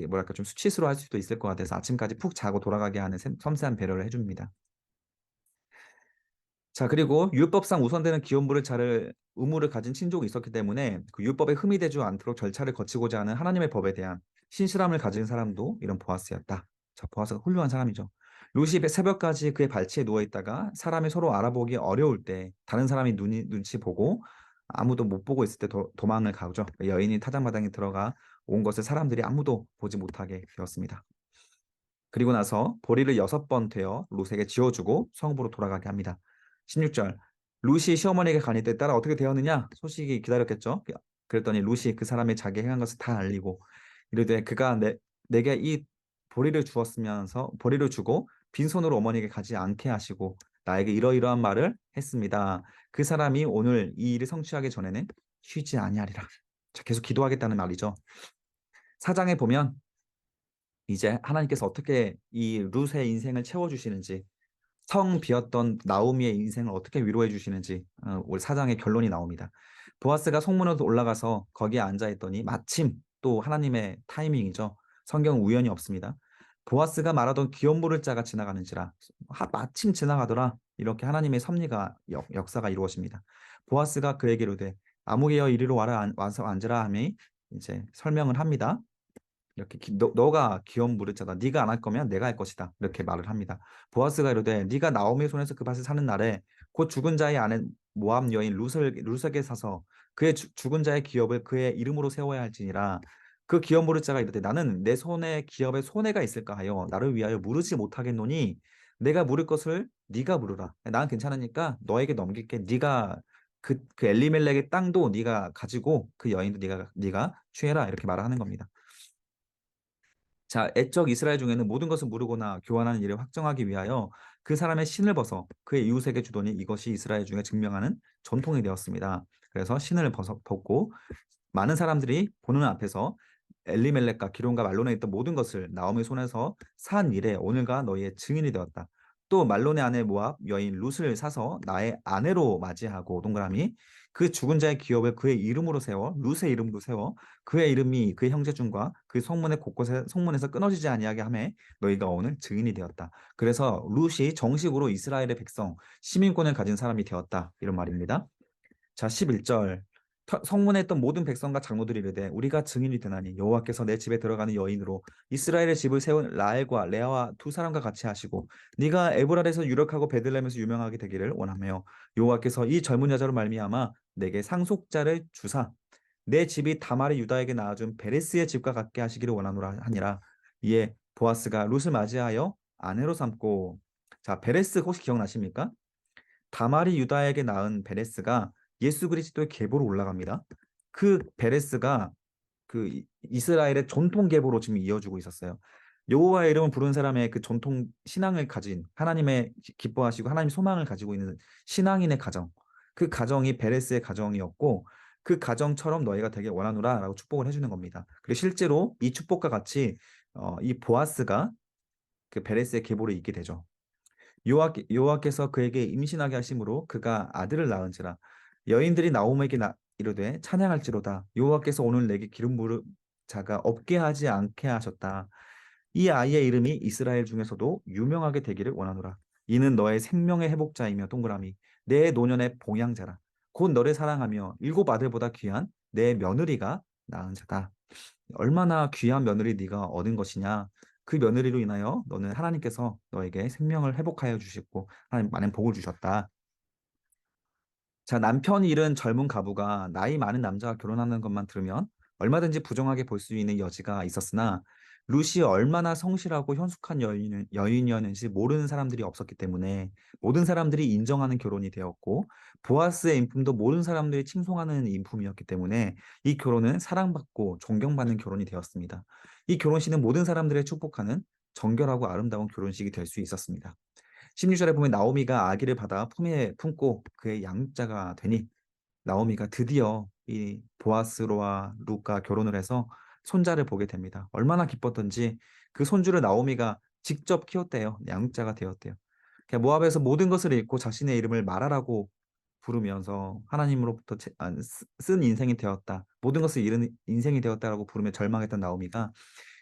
뭐랄까 좀 수치스러워할 수도 있을 것 같아서 아침까지 푹 자고 돌아가게 하는 섬세한 배려를 해줍니다. 자, 그리고 율법상 우선되는 기업물을 자를 의무를 가진 친족이 있었기 때문에 그 율법에 흠이 되지 않도록 절차를 거치고자 하는 하나님의 법에 대한 신실함을 가진 사람도 이런 보아스였다. 자, 보아스가 훌륭한 사람이죠. 루시 새벽까지 그의 발치에 누워 있다가 사람이 서로 알아보기 어려울 때 다른 사람이 눈치 보고 아무도 못 보고 있을 때 도망을 가죠. 여인이 타작마당에 들어가 온 것을 사람들이 아무도 보지 못하게 되었습니다. 그리고 나서 보리를 6번 되어 룻에게 지어주고 성읍으로 돌아가게 합니다. 16절 룻이 시어머니에게 가니 때 따라 어떻게 되었느냐 소식이 기다렸겠죠. 그랬더니 룻이 그 사람의 자기 행한 것을 다 알리고 이르되 그가 내게 이 보리를 주고 빈손으로 어머니에게 가지 않게 하시고 나에게 이러이러한 말을 했습니다. 그 사람이 오늘 이 일이 성취하기 전에는 쉬지 아니하리라. 자, 계속 기도하겠다는 말이죠. 사장에 보면 이제 하나님께서 어떻게 이 룻의 인생을 채워주시는지 성 비었던 나오미의 인생을 어떻게 위로해 주시는지 우리 사장의 결론이 나옵니다. 보아스가 성문으로 올라가서 거기에 앉아 있더니 마침 또 하나님의 타이밍이죠. 성경은 우연이 없습니다. 보아스가 말하던 기업 물을 자가 지나가는지라 마침 지나가더라. 이렇게 하나님의 섭리가 역사가 이루어집니다. 보아스가 그에게 이르되 아무개여 이리로 와서 앉으라 하며 이제 설명을 합니다. 이렇게 너가 기업 물을 자다. 네가 안 할 거면 내가 할 것이다. 이렇게 말을 합니다. 보아스가 이르되 네가 나오미의 손에서 그 밭을 사는 날에 곧 죽은 자의 아내 모압 여인 룻에게 사서 그의 죽은 자의 기업을 그의 이름으로 세워야 할지니라. 그 기업 물을 자가 이르되 나는 내 손에 기업에 손해가 있을까 하여 나를 위하여 물으지 못하겠노니 내가 물을 것을 네가 물으라. 난 괜찮으니까 너에게 넘길게. 네가 그 엘리멜렉의 땅도 네가 가지고 그 여인도 네가 취해라. 이렇게 말을 하는 겁니다. 자, 애적 이스라엘 중에는 모든 것을 모르거나 교환하는 일을 확정하기 위하여 그 사람의 신을 벗어 그의 이웃에게 주더니 이것이 이스라엘 중에 증명하는 전통이 되었습니다. 그래서 신을 벗고 많은 사람들이 보는 앞에서 엘리멜렉과 기론과 말론에 있던 모든 것을 나오미의 손에서 산 일에 오늘과 너희의 증인이 되었다. 또 말론의 아내 모압 여인 룻을 사서 나의 아내로 맞이하고 동그라미 그 죽은 자의 기업을 그의 이름으로 세워 룻의 이름으로 세워 그의 이름이 그의 형제 중과 그 성문의 곳곳에 성문에서 끊어지지 아니하게 하매 너희가 오늘 증인이 되었다. 그래서 룻이 정식으로 이스라엘의 백성 시민권을 가진 사람이 되었다. 이런 말입니다. 자, 11절 성문에 있던 모든 백성과 장로들이 이르되 우리가 증인이 되나니 여호와께서 내 집에 들어가는 여인으로 이스라엘의 집을 세운 라엘과 레아와 두 사람과 같이 하시고 네가 에브랄에서 유력하고 베들레헴에서 유명하게 되기를 원하며 여호와께서 이 젊은 여자로 말미암아 내게 상속자를 주사 내 집이 다말이 유다에게 낳아준 베레스의 집과 같게 하시기를 원하노라 하니라. 이에 보아스가 룻을 맞이하여 아내로 삼고 자 베레스 혹시 기억나십니까? 다말이 유다에게 낳은 베레스가 예수 그리스도의 계보로 올라갑니다. 그 베레스가 그 이스라엘의 전통 계보로 지금 이어주고 있었어요. 여호와의 이름을 부르는 사람의 그 전통 신앙을 가진 하나님의 기뻐하시고 하나님 소망을 가지고 있는 신앙인의 가정. 그 가정이 베레스의 가정이었고 그 가정처럼 너희가 되게 원하노라라고 축복을 해주는 겁니다. 그리고 실제로 이 축복과 같이 이 보아스가 그 베레스의 계보를 잇게 되죠. 여호와께서 그에게 임신하게 하심으로 그가 아들을 낳은지라 여인들이 나오미에게 이르되 찬양할지로다 여호와께서 오늘 내게 기름 부을 자가 없게 하지 않게 하셨다. 이 아이의 이름이 이스라엘 중에서도 유명하게 되기를 원하노라. 이는 너의 생명의 회복자이며 동그라미 내 노년의 봉양자라. 곧 너를 사랑하며 일곱 아들보다 귀한 내 며느리가 낳은 자다. 얼마나 귀한 며느리 네가 얻은 것이냐. 그 며느리로 인하여 너는 하나님께서 너에게 생명을 회복하여 주시고 하나님 많은 복을 주셨다. 자, 남편이 잃은 젊은 가부가 나이 많은 남자와 결혼하는 것만 들으면 얼마든지 부정하게 볼 수 있는 여지가 있었으나 루시 얼마나 성실하고 현숙한 여인이었는지 모르는 사람들이 없었기 때문에 모든 사람들이 인정하는 결혼이 되었고 보아스의 인품도 모든 사람들이 칭송하는 인품이었기 때문에 이 결혼은 사랑받고 존경받는 결혼이 되었습니다. 이 결혼식은 모든 사람들의 축복하는 정결하고 아름다운 결혼식이 될 수 있었습니다. 16절에 보면 나오미가 아기를 받아 품에 품고 그의 양육자가 되니 나오미가 드디어 이 보아스로와 룻과 결혼을 해서 손자를 보게 됩니다. 얼마나 기뻤던지 그 손주를 나오미가 직접 키웠대요. 양육자가 되었대요. 모압에서 모든 것을 잃고 자신의 이름을 마라라고 부르면서 하나님으로부터 쓴 인생이 되었다. 모든 것을 잃은 인생이 되었다라고 부르며 절망했던 나오미가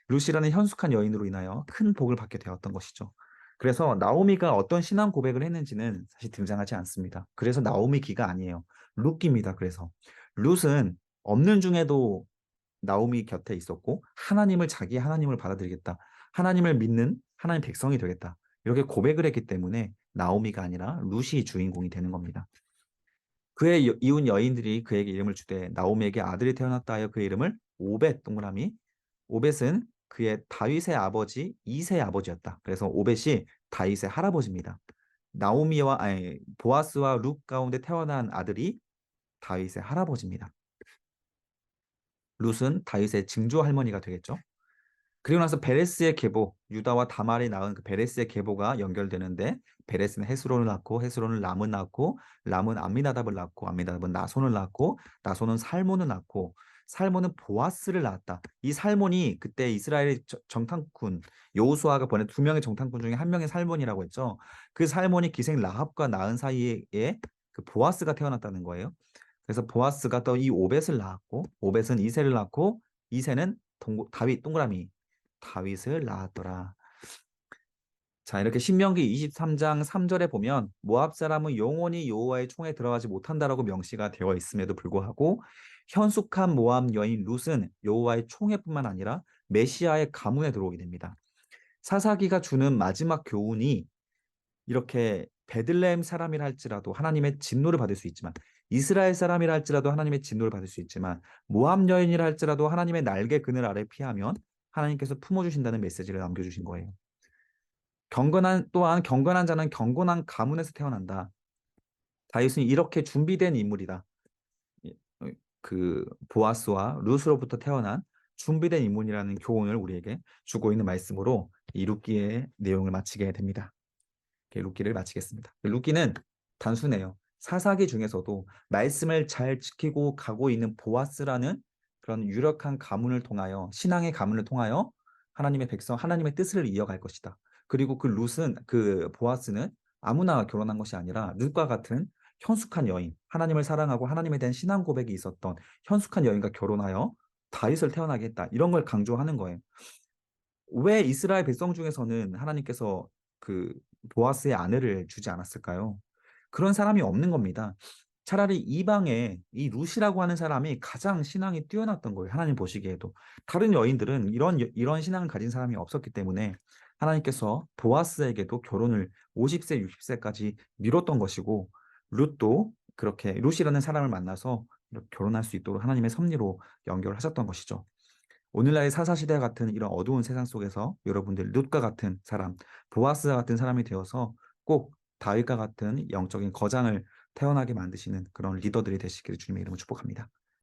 루시라는 현숙한 여인으로 인하여 큰 복을 받게 되었던 것이죠. 그래서 나오미가 어떤 신앙 고백을 했는지는 사실 등장하지 않습니다. 그래서 나오미 기가 아니에요. 룻기입니다. 그래서 룻은 없는 중에도 나오미 곁에 있었고 하나님을 자기 하나님을 받아들이겠다. 하나님을 믿는 하나님 백성이 되겠다. 이렇게 고백을 했기 때문에 나오미가 아니라 룻이 주인공이 되는 겁니다. 그의 이웃 여인들이 그에게 이름을 주되 나오미에게 아들이 태어났다 하여 그 이름을 오벳 동그라미 오벳은 그의 다윗의 아버지 이세의 아버지였다. 그래서 오벳이 다윗의 할아버지입니다. 나오미와 아니 보아스와 룻 가운데 태어난 아들이 다윗의 할아버지입니다. 룻은 다윗의 증조 할머니가 되겠죠. 그리고 나서 베레스의 계보, 유다와 다말이 낳은 그 베레스의 계보가 연결되는데 베레스는 헤스론을 낳고 헤스론은 람을 낳고 람은 암미나답을 낳고 암미나답은 나손을 낳고 나손은 살몬을 낳고 살몬은 보아스를 낳았다. 이 살몬이 그때 이스라엘 정탐꾼 여호수아가 보낸 두 명의 정탐꾼 중에 한 명의 살몬이라고 했죠. 그 살몬이 기생 라합과 낳은 사이에 그 보아스가 태어났다는 거예요. 그래서 보아스가 또 이 오벳을 낳았고 오벳은 이세를 낳고 이세는 다윗 동그라미 다윗을 낳았더라. 자, 이렇게 신명기 23장 3절에 보면 모압 사람은 영원히 여호와의 총에 들어가지 못한다라고 명시가 되어 있음에도 불구하고 현숙한 모압 여인 룻은 여호와의 총에뿐만 아니라 메시아의 가문에 들어오게 됩니다. 사사기가 주는 마지막 교훈이 이렇게 베들레헴 사람이라 할지라도 하나님의 진노를 받을 수 있지만 이스라엘 사람이라 할지라도 하나님의 진노를 받을 수 있지만 모압 여인이라 할지라도 하나님의 날개 그늘 아래 피하면 하나님께서 품어주신다는 메시지를 남겨주신 거예요. 또한 경건한 자는 경건한 가문에서 태어난다. 다윗은 이렇게 준비된 인물이다. 그 보아스와 룻으로부터 태어난 준비된 인물이라는 교훈을 우리에게 주고 있는 말씀으로 이 룻기의 내용을 마치게 됩니다. 룻기를 마치겠습니다. 룻기는 단순해요. 사사기 중에서도 말씀을 잘 지키고 가고 있는 보아스라는 그런 유력한 가문을 통하여 신앙의 가문을 통하여 하나님의 백성 하나님의 뜻을 이어갈 것이다. 그리고 그 보아스는 아무나 결혼한 것이 아니라 룻과 같은 현숙한 여인, 하나님을 사랑하고 하나님에 대한 신앙 고백이 있었던 현숙한 여인과 결혼하여 다윗을 태어나게 했다. 이런 걸 강조하는 거예요. 왜 이스라엘 백성 중에서는 하나님께서 그 보아스의 아내를 주지 않았을까요? 그런 사람이 없는 겁니다. 차라리 이방에 이 룻이라고 하는 사람이 가장 신앙이 뛰어났던 거예요. 하나님 보시기에도. 다른 여인들은 이런 신앙을 가진 사람이 없었기 때문에 하나님께서 보아스에게도 결혼을 50세, 60세까지 미뤘던 것이고 룻도 그렇게 룻이라는 사람을 만나서 결혼할 수 있도록 하나님의 섭리로 연결하셨던 것이죠. 오늘날의 사사시대 같은 이런 어두운 세상 속에서 여러분들 룻과 같은 사람, 보아스와 같은 사람이 되어서 꼭 다윗과 같은 영적인 거장을 태어나게 만드시는 그런 리더들이 되시기를 주님의 이름으로 축복합니다.